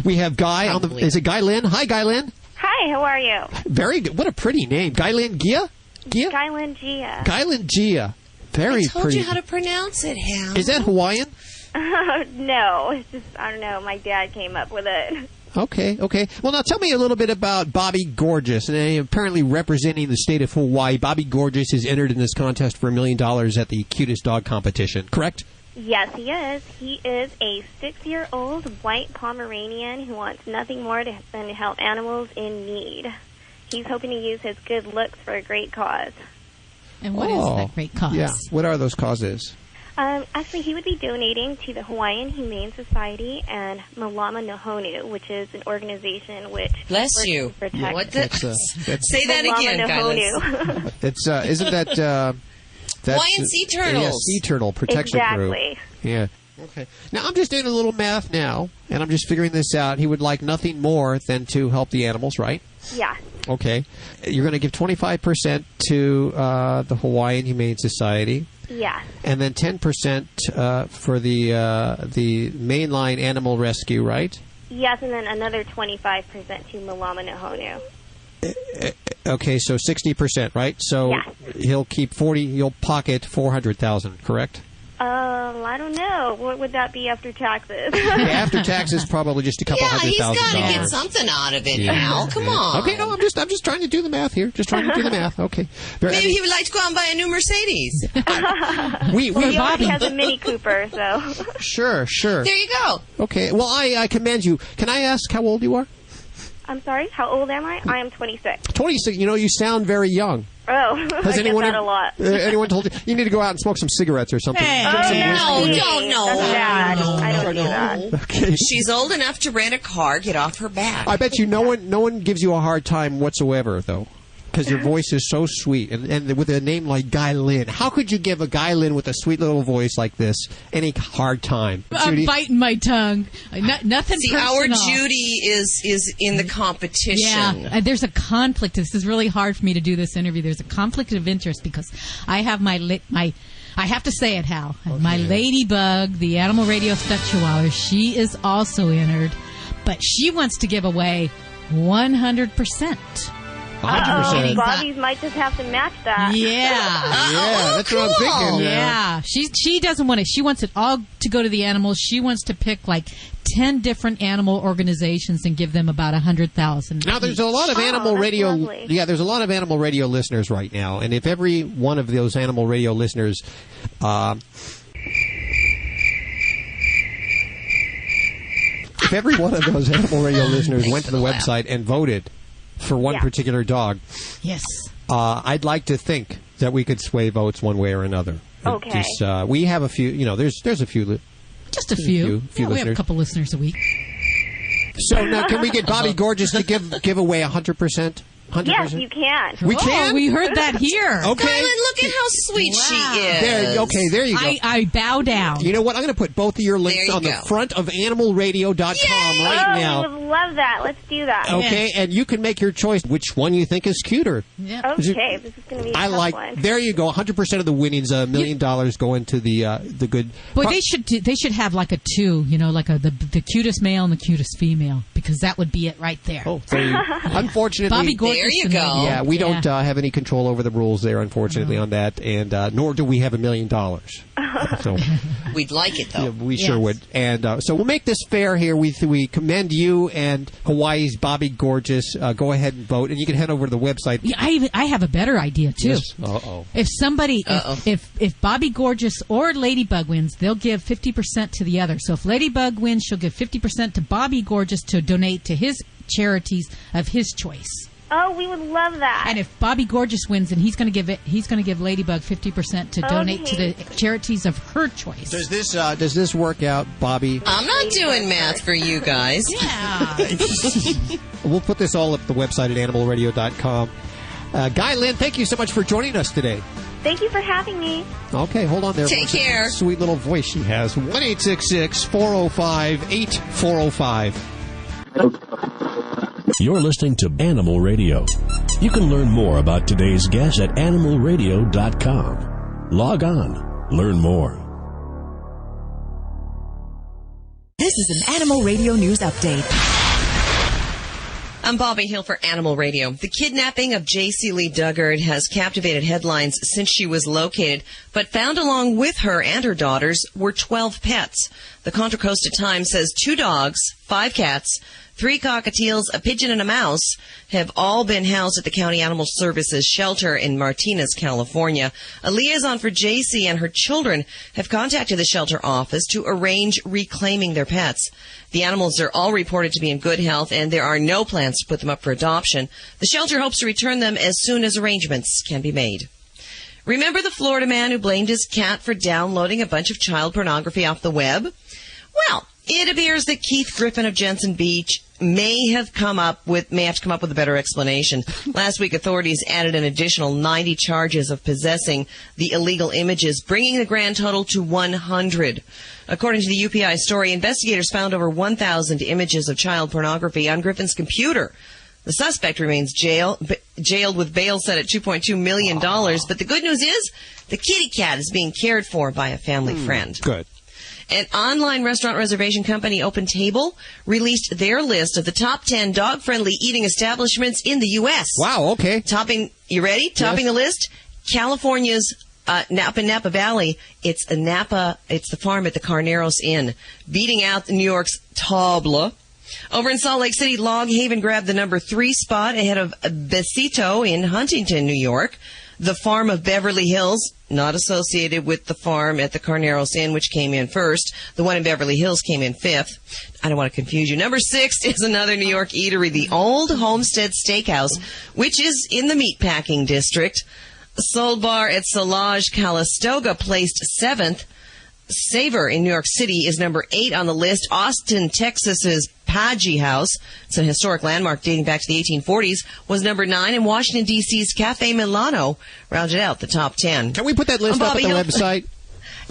We have Guy on the. Is it Guy Lynn? Hi, Guy Lynn. Hi, how are you? Very good. What a pretty name. Guy Lynn Gia? Guylangia. Guylangia. Very I told pretty. you how to pronounce it, Hal. Is that Hawaiian? No, it's just, I don't know. My dad came up with it. Okay. Well, now tell me a little bit about Bobby Gorgeous. And apparently representing the state of Hawaii, Bobby Gorgeous is entered in this contest for $1 million at the Cutest Dog competition, correct? Yes, he is. He is a 6-year-old white Pomeranian who wants nothing more than to help animals in need. He's hoping to use his good looks for a great cause. And what is that great cause? Yeah, what are those causes? Actually, he would be donating to the Hawaiian Humane Society and Malama Nahonu, which is an organization which Bless works you. to protect. What the? Say that Malama again, Nahonu. guys. It's isn't that Hawaiian sea turtles? Yeah, sea turtle protection group. Exactly. Yeah. Okay. Now I'm just doing a little math now, and I'm just figuring this out. He would like nothing more than to help the animals, right? Yeah. Okay. You're going to give 25% to the Hawaiian Humane Society. Yeah. And then 10% for the mainline animal rescue, right? Yes, and then another 25% to Malama Nahonu. Okay, so 60%, right? So Yeah. he'll keep 40. He'll pocket 400,000, correct? I don't know. What would that be after taxes? Yeah, after taxes, probably just a couple $100,000. He's got to get something out of it, Hal. Come on. Okay, no, I'm just trying to do the math here. Just trying to do the math. Okay. Maybe he would like to go out and buy a new Mercedes. We he Bobby already has a Mini Cooper, so. Sure. There you go. Okay. Well, I commend you. Can I ask how old you are? I'm sorry, how old am I? I am 26. 26. You know, you sound very young. Oh, Has I anyone get that a lot. anyone told you you need to go out and smoke some cigarettes or something? Hey. Drink some whiskey. That's bad. I don't do that. Okay. She's old enough to rent a car, get off her back. I bet you no one gives you a hard time whatsoever, though, because your voice is so sweet. And with a name like Guy Lynn, how could you give a Guy Lynn with a sweet little voice like this any hard time? I'm Judy? biting my tongue. Nothing See, personal. our Judy is in the competition. Yeah, there's a conflict. This is really hard for me to do this interview. There's a conflict of interest because I have I have to say it, Hal. Okay. My Ladybug, the Animal Radio Stunt Chihuahua, she is also entered, but she wants to give away 100%. 100%. Bobby's might just have to match that. Yeah, that's what I'm thinking. Yeah, she doesn't want it. She wants it all to go to the animals. She wants to pick like 10 different animal organizations and give them about 100,000. Now, there's a lot of animal radio. Lovely. Yeah, there's a lot of animal radio listeners right now, and if every one of those animal radio listeners. If every one of those animal radio listeners went to the website and voted for one particular dog, yes, I'd like to think that we could sway votes one way or another. Okay. Just, we have a few. You know, there's a few. Just a few. few We have a listeners. couple listeners a week. So now, can we get Bobby Gorgeous to give away 100%? 100%? Yes, you can. We can? We heard that here. Okay. Kylan, look at how sweet she is. There you go. I bow down. You know what? I'm going to put both of your links on the front of animalradio.com right now. We would love that. Let's do that. Okay, and you can make your choice which one you think is cuter. Yep. Okay, this is going to be a tough one. There you go. 100% of the winnings, $1 million go into the good. Boy, they should have like a 2, you know, like the cutest male and the cutest female, because that would be it right there. Oh, there you go. Unfortunately, Bobby Gorgeous. There you go. Yeah, we don't have any control over the rules there, unfortunately, on that, and nor do we have $1 million. So we'd like it though. Yeah, we sure would, and so we'll make this fair here. We commend you and Hawaii's Bobby Gorgeous. Go ahead and vote, and you can head over to the website. Yeah, I have a better idea too. Yes. Uh-oh. If somebody, if Bobby Gorgeous or Ladybug wins, they'll give 50% to the other. So if Ladybug wins, she'll give 50% to Bobby Gorgeous to donate to his charities of his choice. Oh, we would love that. And if Bobby Gorgeous wins, then he's going to give Ladybug 50% to donate to the charities of her choice. Does this work out, Bobby? I'm not doing math for you guys. Yeah. We'll put this all up at the website at animalradio.com. Guy Lynn, thank you so much for joining us today. Thank you for having me. Okay, hold on there. Take care. Sweet little voice she has. 1-866-405-8405. You're listening to Animal Radio. You can learn more about today's guest at animalradio.com. Log on. Learn more. This is an Animal Radio News Update. I'm Bobby Hill for Animal Radio. The kidnapping of J.C. Lee Duggard has captivated headlines since she was located, but found along with her and her daughters were 12 pets. The Contra Costa Times says 2 dogs, 5 cats, 3 cockatiels, a pigeon, and a mouse have all been housed at the County Animal Services shelter in Martinez, California. A liaison for JC and her children have contacted the shelter office to arrange reclaiming their pets. The animals are all reported to be in good health, and there are no plans to put them up for adoption. The shelter hopes to return them as soon as arrangements can be made. Remember the Florida man who blamed his cat for downloading a bunch of child pornography off the web? Well, it appears that Keith Griffin of Jensen Beach may have to come up with a better explanation. Last week, authorities added an additional 90 charges of possessing the illegal images, bringing the grand total to 100. According to the UPI story, investigators found over 1,000 images of child pornography on Griffin's computer. The suspect remains jailed with bail set at $2.2 million. But the good news is the kitty cat is being cared for by a family friend. Good. An online restaurant reservation company, OpenTable, released their list of the top 10 dog-friendly eating establishments in the U.S. Wow, okay. You ready? Yes. Topping the list, California's Napa Valley. It's the farm at the Carneros Inn, beating out New York's Table. Over in Salt Lake City, Log Haven grabbed the number 3 spot ahead of Besito in Huntington, New York. The farm of Beverly Hills, not associated with the farm at the Carneros Inn, which came in first. The one in Beverly Hills came in 5th. I don't want to confuse you. Number 6 is another New York eatery, the Old Homestead Steakhouse, which is in the meatpacking district. Soul Bar at Solage, Calistoga placed 7th. Savor in New York City is number 8 on the list. Austin, Texas's Paggi House, it's a historic landmark dating back to the 1840s, was number 9, and Washington, D.C.'s Cafe Milano rounded out the top 10. Can we put that list up at the website?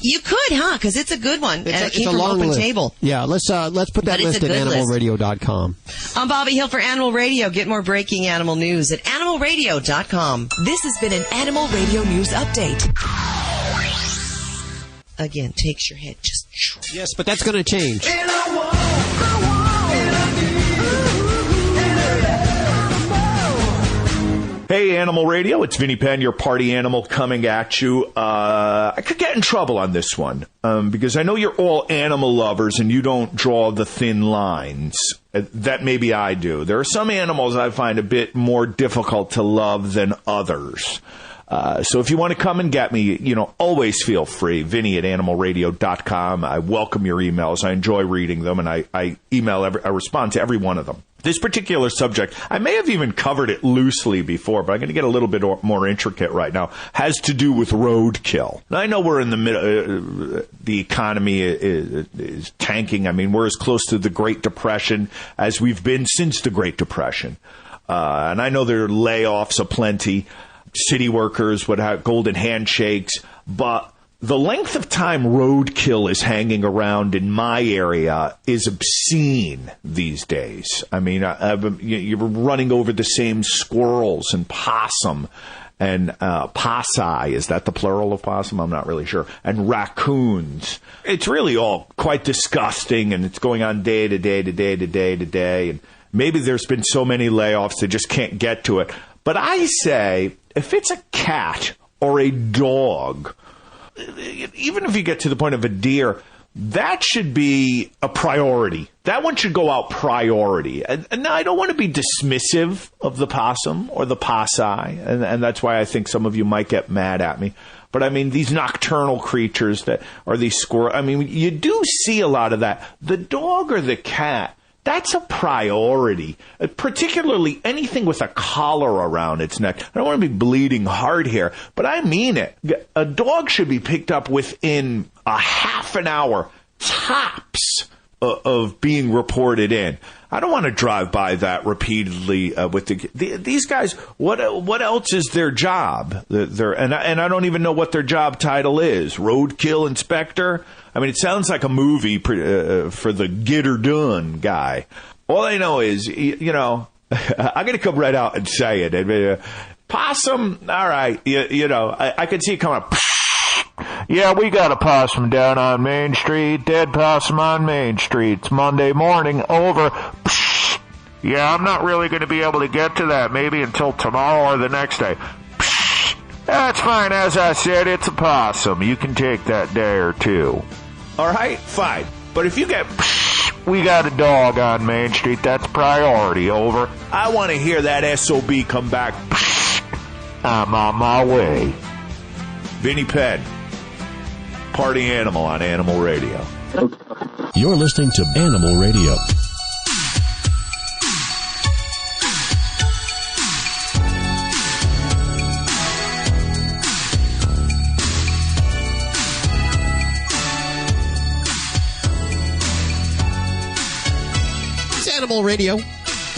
You could, huh? Because it's a good one. It came a from long list. OpenTable. Yeah, let's put that list at animalradio.com. I'm Bobby Hill for Animal Radio. Get more breaking animal news at animalradio.com. This has been an Animal Radio News Update. Again, takes your head just... Yes, but that's going to change. Hey, Animal Radio, it's Vinnie Penn, your party animal, coming at you. I could get in trouble on this one because I know you're all animal lovers and you don't draw the thin lines. That maybe I do. There are some animals I find a bit more difficult to love than others. So if you want to come and get me, always feel free. Vinny at animalradio.com. I welcome your emails. I enjoy reading them, and I respond to every one of them. This particular subject, I may have even covered it loosely before, but I'm going to get a little bit more intricate right now, has to do with roadkill. Now, I know we're in the middle, the economy is tanking. I mean, we're as close to the Great Depression as we've been since the Great Depression. And I know there are layoffs aplenty. City workers would have golden handshakes, but the length of time roadkill is hanging around in my area is obscene these days. I mean, you're running over the same squirrels and possum and possum. Is that the plural of possum? I'm not really sure. And raccoons. It's really all quite disgusting, and it's going on day to day to day to day to day. And maybe there's been so many layoffs they just can't get to it. But I say, if it's a cat or a dog, even if you get to the point of a deer, that should be a priority. That one should go out priority. And now I don't want to be dismissive of the possum or the possi, and that's why I think some of you might get mad at me. But I mean, these nocturnal creatures that are these squirrels, I mean, you do see a lot of that. The dog or the cat, that's a priority, particularly anything with a collar around its neck. I don't want to be bleeding hard here, but I mean it. A dog should be picked up within a half an hour, tops, of being reported in. I don't want to drive by that repeatedly with these guys. What else is their job? And I don't even know what their job title is. Roadkill inspector. I mean, it sounds like a movie for the get her done guy. All I know is, I'm going to come right out and say it. Possum, all right, I could see it coming up. Yeah, we got a possum down on Main Street. Dead possum on Main Street. It's Monday morning. Over. Yeah, I'm not really going to be able to get to that maybe until tomorrow or the next day. Psh, that's fine. As I said, it's a possum. You can take that day or two. All right, fine. But if you get psh, we got a dog on Main Street, that's priority, over. I want to hear that SOB come back. Psh, I'm on my way. Vinny Penn, Party Animal on Animal Radio. You're listening to Animal Radio. It's Animal Radio,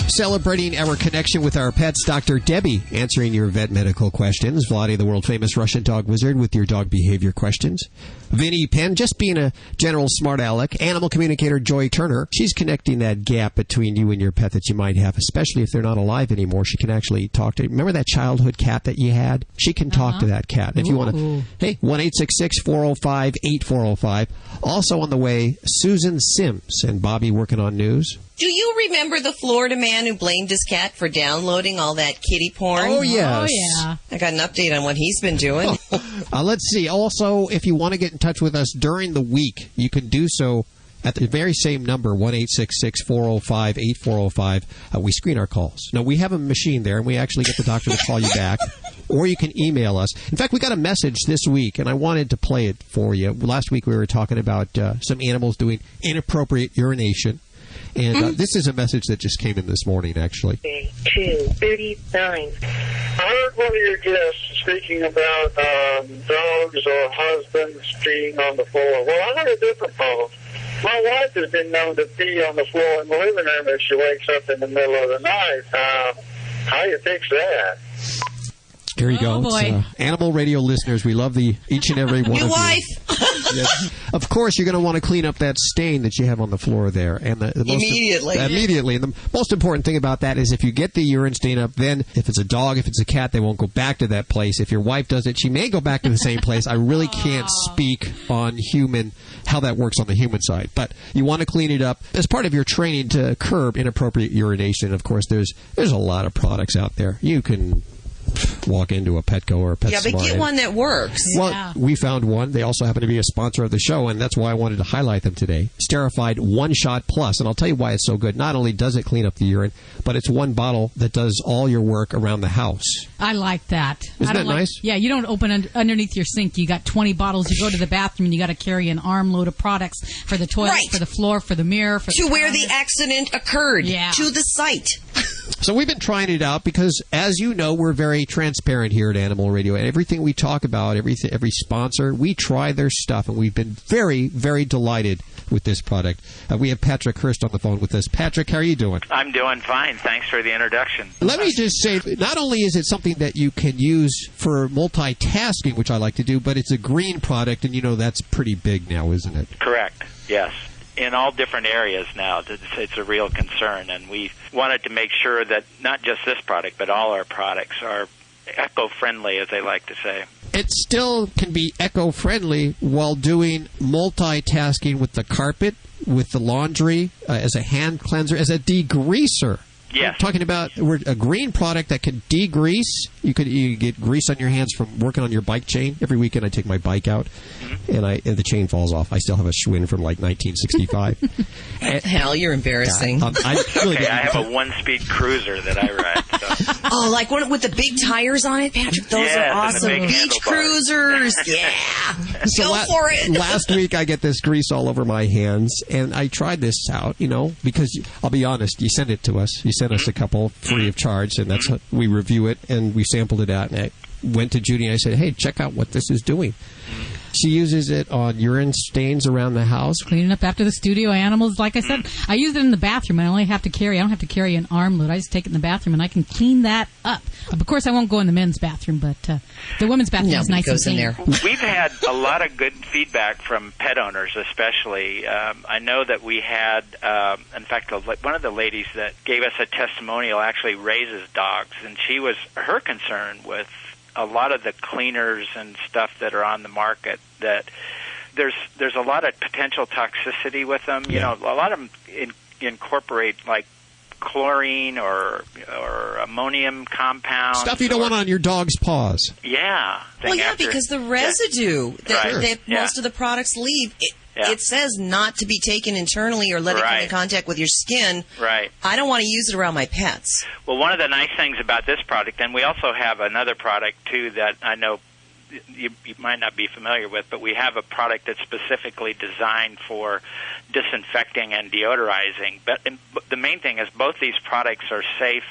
celebrating our connection with our pets. Dr. Debbie answering your vet medical questions. Vladi, the world-famous Russian dog wizard, with your dog behavior questions. Vinny Penn, just being a general smart aleck. Animal communicator Joy Turner, she's connecting that gap between you and your pet that you might have, especially if they're not alive anymore. She can actually talk to. Remember that childhood cat that you had? She can talk to that cat. If you want to, hey, 1-866-405-8405. Also on the way, Susan Sims and Bobby working on news. Do you remember the Florida man who blamed his cat for downloading all that kitty porn? Oh, yes. Oh, yeah. I got an update on what he's been doing. Let's see. Also, if you want to get in touch with us during the week, you can do so at the very same number, 1-866-405-8405. We screen our calls. No, we have a machine there, and we actually get the doctor to call you back. Or you can email us. In fact, we got a message this week, and I wanted to play it for you. Last week we were talking about some animals doing inappropriate urination. And this is a message that just came in this morning, actually. 2:39. I heard one of your guests speaking about dogs or husbands peeing on the floor. Well, I had a different problem. My wife has been known to pee on the floor in the living room if she wakes up in the middle of the night. How do you fix that? Here you go. Boy. Animal Radio listeners, we love each and every one of you. Your wife. Yes. Of course, you're going to want to clean up that stain that you have on the floor there. And the Immediately. Immediately. And the most important thing about that is if you get the urine stain up, then if it's a dog, if it's a cat, they won't go back to that place. If your wife does it, she may go back to the same place. I really can't speak on how that works on the human side. But you want to clean it up as part of your training to curb inappropriate urination. Of course, there's a lot of products out there. You can walk into a Petco or a PetSmart. Yeah, but get one that works. Well, we found one. They also happen to be a sponsor of the show, and that's why I wanted to highlight them today. Sterified One Shot Plus, and I'll tell you why it's so good. Not only does it clean up the urine, but it's one bottle that does all your work around the house. I like that. Isn't that nice? Yeah, you don't open underneath your sink. You got 20 bottles. You go to the bathroom, and you got to carry an armload of products for the toilet, for the floor, for the mirror, for to where the accident occurred. Yeah. To the site. So we've been trying it out because, as you know, we're very transparent here at Animal Radio. And everything we talk about, every sponsor, we try their stuff. And we've been very, very delighted with this product. We have Patrick Hurst on the phone with us. Patrick, how are you doing? I'm doing fine. Thanks for the introduction. Let me just say, not only is it something that you can use for multitasking, which I like to do, but it's a green product. And, you know, that's pretty big now, isn't it? Correct. Yes. In all different areas now, it's a real concern, and we wanted to make sure that not just this product, but all our products are eco-friendly, as they like to say. It still can be eco-friendly while doing multitasking with the carpet, with the laundry, as a hand cleanser, as a degreaser. Yes. We're talking about a green product that can degrease. You get grease on your hands from working on your bike chain. Every weekend I take my bike out, and the chain falls off. I still have a Schwinn from like 1965. Hell, you're embarrassing. I have a one-speed cruiser that I ride. So. Oh, like one with the big tires on it, Patrick? Those are awesome. Beach cruisers. Yeah. So Go for it. Last week I get this grease all over my hands, and I tried this out, because I'll be honest, you sent it to us. You sent us a couple free of charge, and that's we review it, and we sampled it out. And I went to Judy and I said, hey, check out what this is doing. She uses it on urine stains around the house. Cleaning up after the studio animals. Like I said, I use it in the bathroom. I don't have to carry an armload. I just take it in the bathroom, and I can clean that up. Of course, I won't go in the men's bathroom, but the women's bathroom is nice and clean. There. We've had a lot of good feedback from pet owners, especially. I know that we had, in fact, one of the ladies that gave us a testimonial actually raises dogs, and her concern with a lot of the cleaners and stuff that are on the market, that there's a lot of potential toxicity with them. Yeah. A lot of them incorporate like chlorine or ammonium compounds. Stuff you don't want on your dog's paws. Yeah. Well, yeah, because the residue that Yeah. most of the products leave, Yeah. it says not to be taken internally or let it come in contact with your skin. Right. I don't want to use it around my pets. Well, one of the nice things about this product, and we also have another product, too, that I know you might not be familiar with, but we have a product that's specifically designed for disinfecting and deodorizing. But the main thing is both these products are safe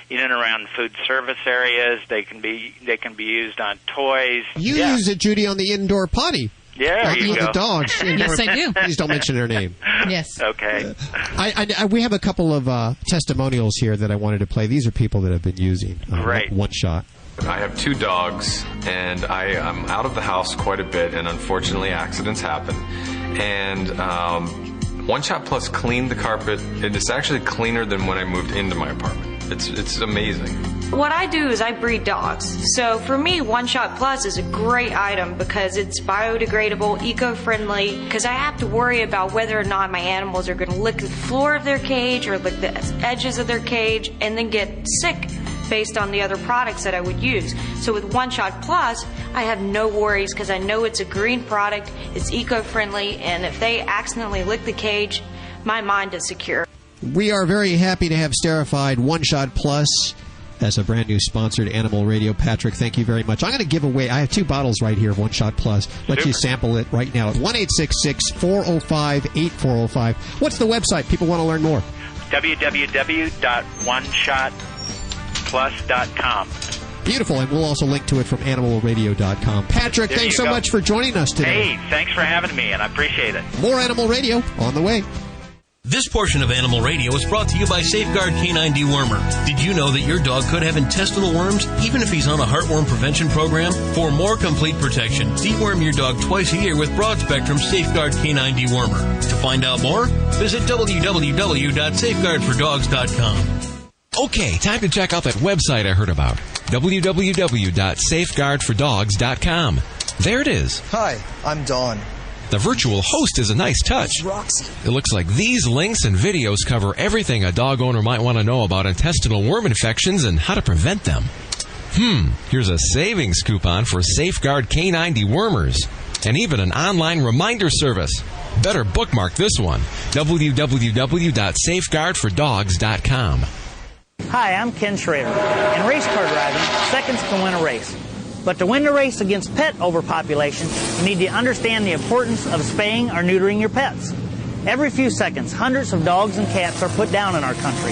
in and around food service areas. They can be used on toys. You use it, Judy, on the indoor potty. Yeah, there you go. The dogs. Yes, I do. Please don't mention their name. Yes. Okay. We have a couple of testimonials here that I wanted to play. These are people that have been using One Shot. I have 2 dogs, and I'm out of the house quite a bit, and unfortunately accidents happen. And One Shot Plus cleaned the carpet, and it's actually cleaner than when I moved into my apartment. It's amazing. What I do is I breed dogs. So for me, One Shot Plus is a great item because it's biodegradable, eco-friendly, because I have to worry about whether or not my animals are going to lick the floor of their cage or lick the edges of their cage and then get sick based on the other products that I would use. So with One Shot Plus, I have no worries because I know it's a green product, it's eco-friendly, and if they accidentally lick the cage, my mind is secure. We are very happy to have Sterified One Shot Plus as a brand new sponsored Animal Radio. Patrick, thank you very much. I'm going to give away, I have 2 bottles right here of One Shot Plus. Let you sample it right now at 1-866-405-8405. What's the website? People want to learn more. www.oneshotplus.com. Beautiful, and we'll also link to it from animalradio.com. Patrick, thanks so much for joining us today. Hey, thanks for having me, and I appreciate it. More Animal Radio on the way. This portion of Animal Radio is brought to you by Safeguard Canine Dewormer. Did you know that your dog could have intestinal worms even if he's on a heartworm prevention program? For more complete protection, deworm your dog twice a year with broad-spectrum Safeguard Canine Dewormer. To find out more, visit www.safeguardfordogs.com. Okay, time to check out that website I heard about. www.safeguardfordogs.com. There it is. Hi, I'm Dawn. The virtual host is a nice touch. Roxy. It looks like these links and videos cover everything a dog owner might want to know about intestinal worm infections and how to prevent them. Here's a savings coupon for Safeguard Canine Dewormers, and even an online reminder service. Better bookmark this one. www.safeguardfordogs.com. Hi, I'm Ken Schrader. In race car driving, seconds can win a race. But to win the race against pet overpopulation, you need to understand the importance of spaying or neutering your pets. Every few seconds, hundreds of dogs and cats are put down in our country.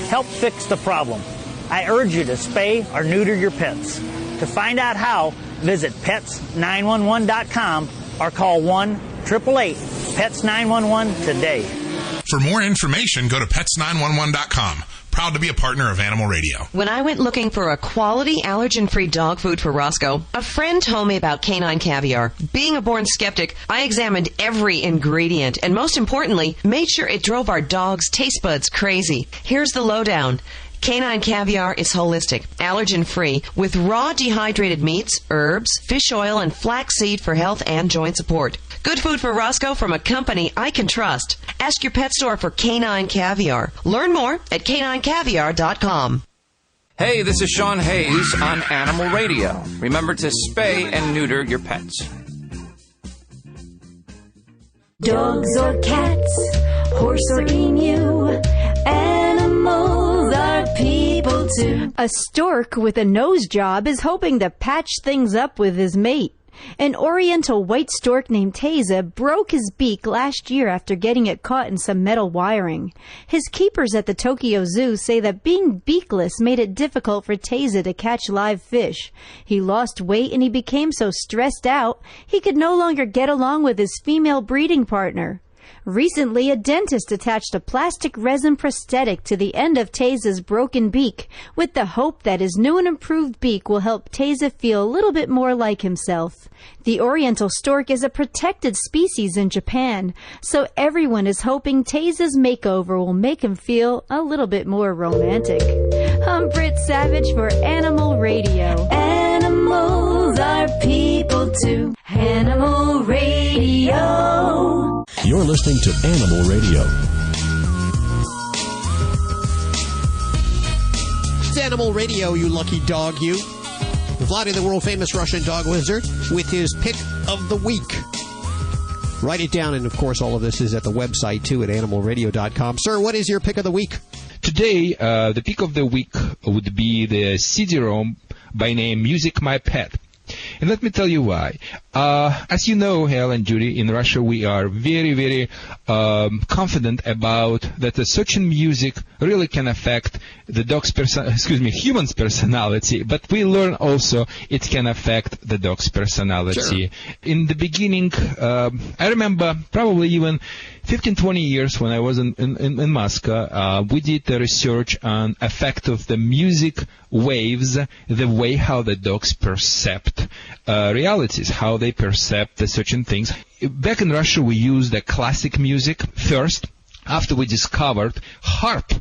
Help fix the problem. I urge you to spay or neuter your pets. To find out how, visit pets911.com or call 1-888-PETS911 today. For more information, go to pets911.com. Proud to be a partner of Animal Radio. When I went looking for a quality allergen-free dog food for Roscoe, a friend told me about Canine Caviar. Being a born skeptic, I examined every ingredient and most importantly, made sure it drove our dog's taste buds crazy. Here's the lowdown. Canine Caviar is holistic, allergen-free, with raw dehydrated meats, herbs, fish oil, and flaxseed for health and joint support. Good food for Roscoe from a company I can trust. Ask your pet store for Canine Caviar. Learn more at caninecaviar.com. Hey, this is Sean Hayes on Animal Radio. Remember to spay and neuter your pets. Dogs or cats, horse or emu, animals are people too. A stork with a nose job is hoping to patch things up with his mate. An oriental white stork named Teza broke his beak last year after getting it caught in some metal wiring. His keepers at the Tokyo Zoo say that being beakless made it difficult for Teza to catch live fish. He lost weight and he became so stressed out he could no longer get along with his female breeding partner. Recently, a dentist attached a plastic resin prosthetic to the end of Teza's broken beak with the hope that his new and improved beak will help Teza feel a little bit more like himself. The oriental stork is a protected species in Japan, so everyone is hoping Teza's makeover will make him feel a little bit more romantic. I'm Britt Savage for Animal Radio. Animals are people too. Animal Radio. You're listening to Animal Radio. Animal Radio, you lucky dog, you. Vladi, the world-famous Russian dog wizard, with his pick of the week. Write it down, and of course all of this is at the website, too, at animalradio.com. Sir, what is your pick of the week? Today, the pick of the week would be the CD-ROM by name Music My Pet. And let me tell you why. As you know, Hal and Judy, in Russia we are very, very confident about that such music really can affect the human's personality. But we learn also it can affect the dog's personality. Sure. In the beginning, I remember probably even 15-20 years when I was in Moscow, we did the research on effect of the music waves, the way how the dogs perceive realities, how they perceive the certain things. Back in Russia, we used the classic music first. After we discovered harp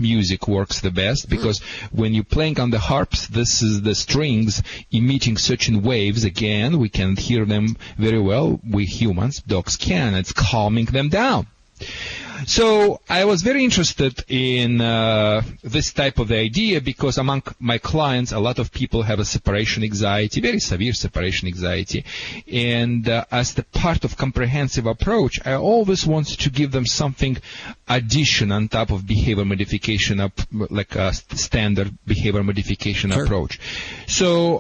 music works the best, because when you're playing on the harps, this is the strings emitting certain waves. Again, we can hear them very well. We humans, dogs can. It's calming them down. So I was very interested in this type of idea because among my clients, a lot of people have a separation anxiety, very severe separation anxiety. And as the part of comprehensive approach, I always wanted to give them something addition on top of behavior modification, like a standard behavior modification approach. So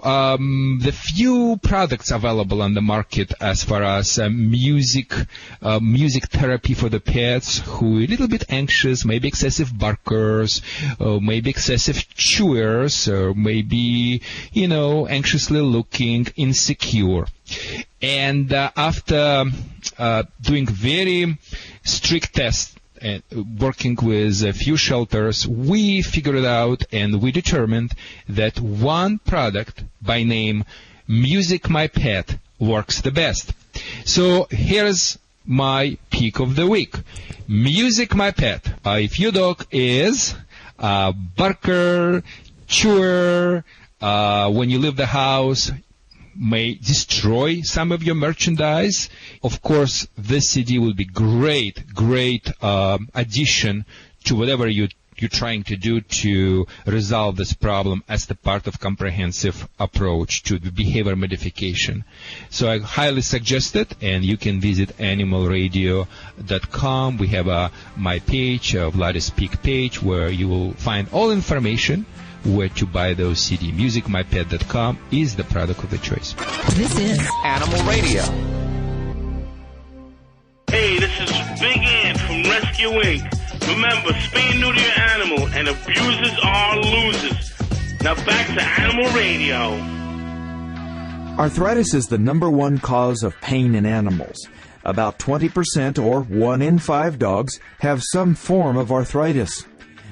the few products available on the market as far as music therapy for the pets who are a little bit anxious, maybe excessive barkers, maybe excessive chewers, or maybe, anxiously looking, insecure. And after doing very strict tests, working with a few shelters, we figured out and we determined that one product by name Music My Pet works the best. So here's my pick of the week. Music My Pet. If your dog is a barker, chewer, when you leave the house, may destroy some of your merchandise, of course, this CD will be great addition to whatever you're trying to do to resolve this problem as the part of comprehensive approach to the behavior modification. So I highly suggest it, and you can visit animalradio.com. We have my page, Vladis Peak page, where you will find all information where to buy those CD. MusicMyPet.com is the product of the choice. This is Animal Radio. Hey, this is Big Ant from Rescue Inc. Remember, spay and neuter your animal, and abusers are losers. Now back to Animal Radio. Arthritis is the #1 cause of pain in animals. About 20% or 1 in 5 dogs have some form of arthritis.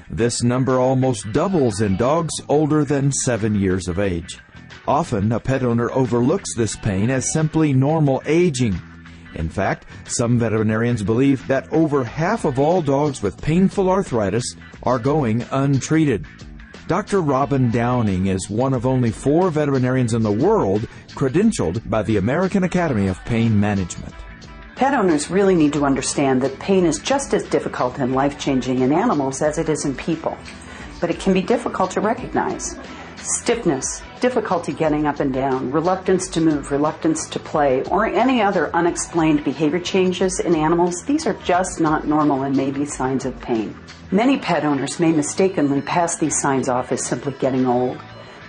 This number almost doubles in dogs older than 7 years of age. Often, a pet owner overlooks this pain as simply normal aging. In fact, some veterinarians believe that over half of all dogs with painful arthritis are going untreated. Dr. Robin Downing is one of only 4 veterinarians in the world credentialed by the American Academy of Pain Management. Pet owners really need to understand that pain is just as difficult and life-changing in animals as it is in people. But it can be difficult to recognize. Stiffness, difficulty getting up and down, reluctance to move, reluctance to play, or any other unexplained behavior changes in animals, these are just not normal and may be signs of pain. Many pet owners may mistakenly pass these signs off as simply getting old.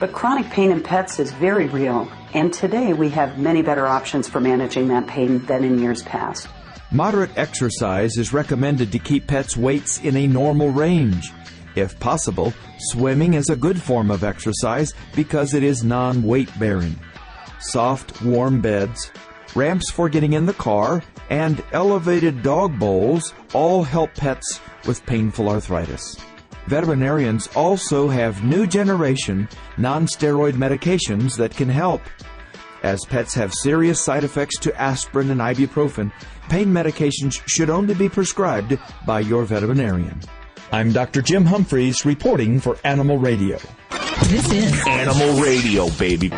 But chronic pain in pets is very real, and today we have many better options for managing that pain than in years past. Moderate exercise is recommended to keep pets' weights in a normal range. If possible, swimming is a good form of exercise because it is non-weight bearing. Soft, warm beds, ramps for getting in the car, and elevated dog bowls all help pets with painful arthritis. Veterinarians also have new generation non-steroid medications that can help. As pets have serious side effects to aspirin and ibuprofen, pain medications should only be prescribed by your veterinarian. I'm Dr. Jim Humphreys reporting for Animal Radio. This is Animal Radio, baby.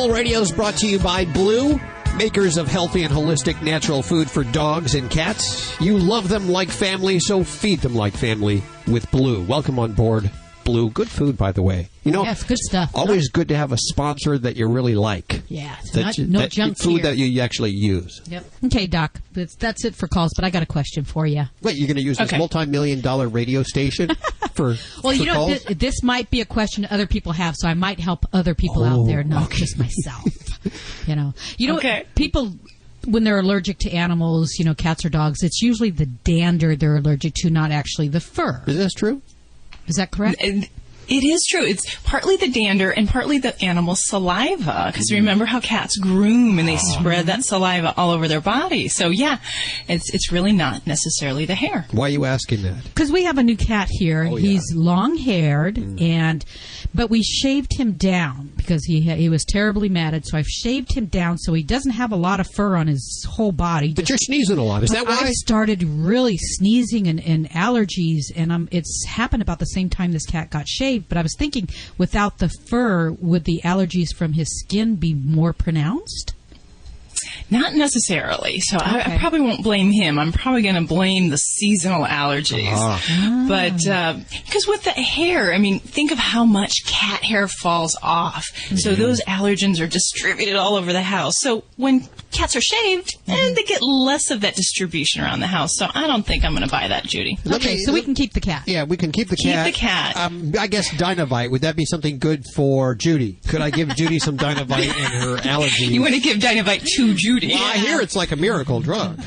Animal Radio is brought to you by Blue. Makers of healthy and holistic natural food for dogs and cats. You love them like family, so feed them like family with Blue. Welcome on board, Blue. Good food, by the way. You know, yes, good stuff. Always good to have a sponsor that you really like. Yeah, no junk food here. that you actually use. Yep. Okay, Doc. That's it for calls, but I got a question for you. Wait, you're going to use this multi-million-dollar radio station for Well, you for know, calls? this might be a question other people have, so I might help other people out there, not just myself. You know, people, when they're allergic to animals, you know, cats or dogs, it's usually the dander they're allergic to, not actually the fur. Is this true? Is that correct? It is true. It's partly the dander and partly the animal's saliva. Because remember how cats groom and they spread that saliva all over their body. So, yeah, it's really not necessarily the hair. Why are you asking that? Because we have a new cat here. Oh, yeah. He's long-haired, but we shaved him down because he was terribly matted. So I've shaved him down so he doesn't have a lot of fur on his whole body. But you're sneezing a lot. Is that why? I started really sneezing and allergies, and it's happened about the same time this cat got shaved. But I was thinking, without the fur, would the allergies from his skin be more pronounced? Not necessarily. So I probably won't blame him. I'm probably going to blame the seasonal allergies. But because with the hair, I mean, think of how much cat hair falls off. So those allergens are distributed all over the house. So when cats are shaved, they get less of that distribution around the house. So I don't think I'm going to buy that, Judy. Okay, so we can keep the cat. Yeah, we can keep the cat. Keep the cat. I guess Dynavite, would that be something good for Judy? Could I give Judy some Dynavite and her allergies? You want to give Dynavite to Judy? Well, I hear it's like a miracle drug.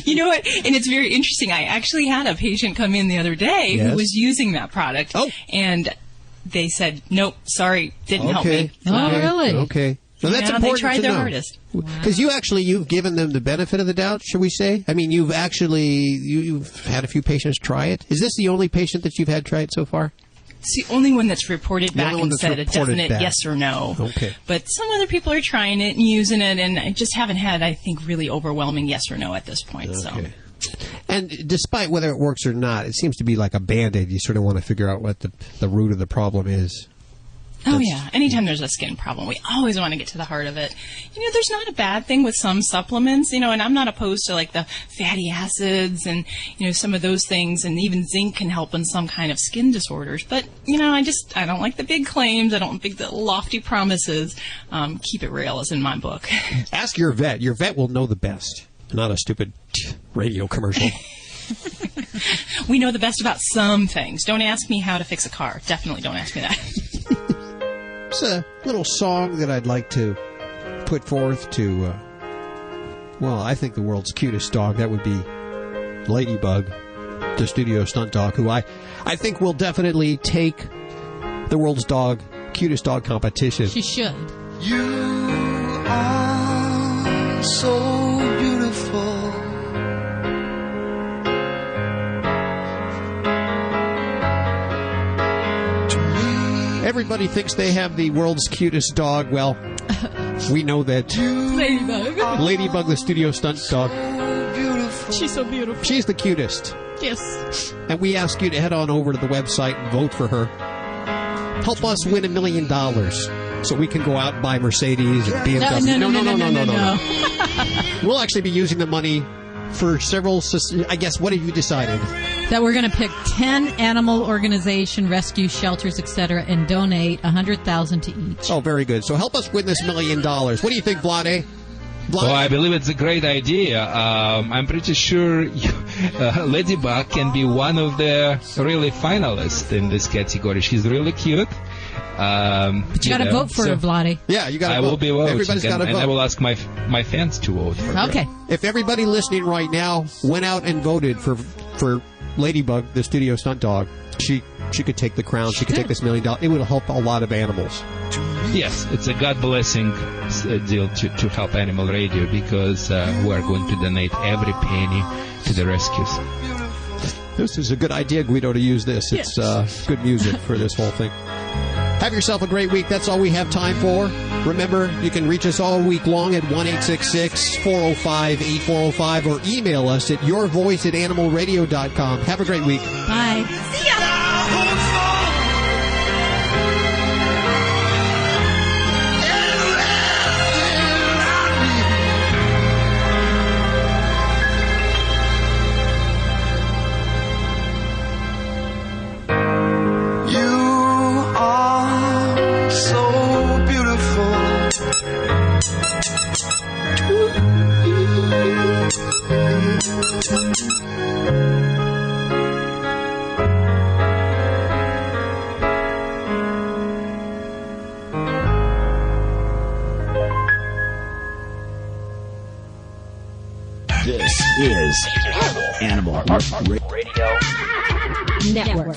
You know what? And it's very interesting. I actually had a patient come in the other day who was using that product. And they said, nope, sorry, didn't help me. Oh, really? Okay. So that's important they tried to their know. hardest. Because you've given them the benefit of the doubt, should we say? I mean, you've had a few patients try it. Is this the only patient that you've had try it so far? It's the only one that's reported back and said a definite yes or no. Okay. But some other people are trying it and using it, and I just haven't had, I think, really overwhelming yes or no at this point. Okay. And despite whether it works or not, it seems to be like a Band-Aid. You sort of want to figure out what the root of the problem is. Oh, yeah. Anytime there's a skin problem, we always want to get to the heart of it. You know, there's not a bad thing with some supplements, you know, and I'm not opposed to, like, the fatty acids and, you know, some of those things, and even zinc can help in some kind of skin disorders. But, you know, I don't like the big claims. I don't like the lofty promises. Keep it real is in my book. Ask your vet. Your vet will know the best, not a stupid radio commercial. We know the best about some things. Don't ask me how to fix a car. Definitely don't ask me that. It's a little song that I'd like to put forth to, I think the world's cutest dog. That would be Ladybug, the studio stunt dog, who I think will definitely take the world's cutest dog competition. She should. You are so beautiful. Everybody thinks they have the world's cutest dog. Well, we know that Ladybug, the studio stunt dog. She's so beautiful. She's the cutest. Yes. And we ask you to head on over to the website and vote for her. Help us win $1 million so we can go out and buy Mercedes and BMW. No. We'll actually be using the money for several, I guess, what have you decided? That we're going to pick 10 animal organization, rescue shelters, etc., and donate $100,000 to each. Oh, very good. So help us win this $1 million. What do you think, Vlade? Well, I believe it's a great idea. I'm pretty sure Ladybug can be one of the really finalists in this category. She's really cute. But you got to vote for her, Vlade. Yeah, you got to vote. I will be voting. Everybody's got to vote. And I will ask my fans to vote for her. Okay. If everybody listening right now went out and voted for Ladybug, the studio stunt dog, she could take the crown. She could take this $1 million. It would help a lot of animals. Yes, it's a God blessing deal to help Animal Radio because we are going to donate every penny to the rescues. This is a good idea, Guido, to use this. Yes. It's good music for this whole thing. Have yourself a great week. That's all we have time for. Remember, you can reach us all week long at 1-866-405-8405 or email us at yourvoice@animalradio.com. Have a great week. Bye. See ya. This is Animal Radio Network.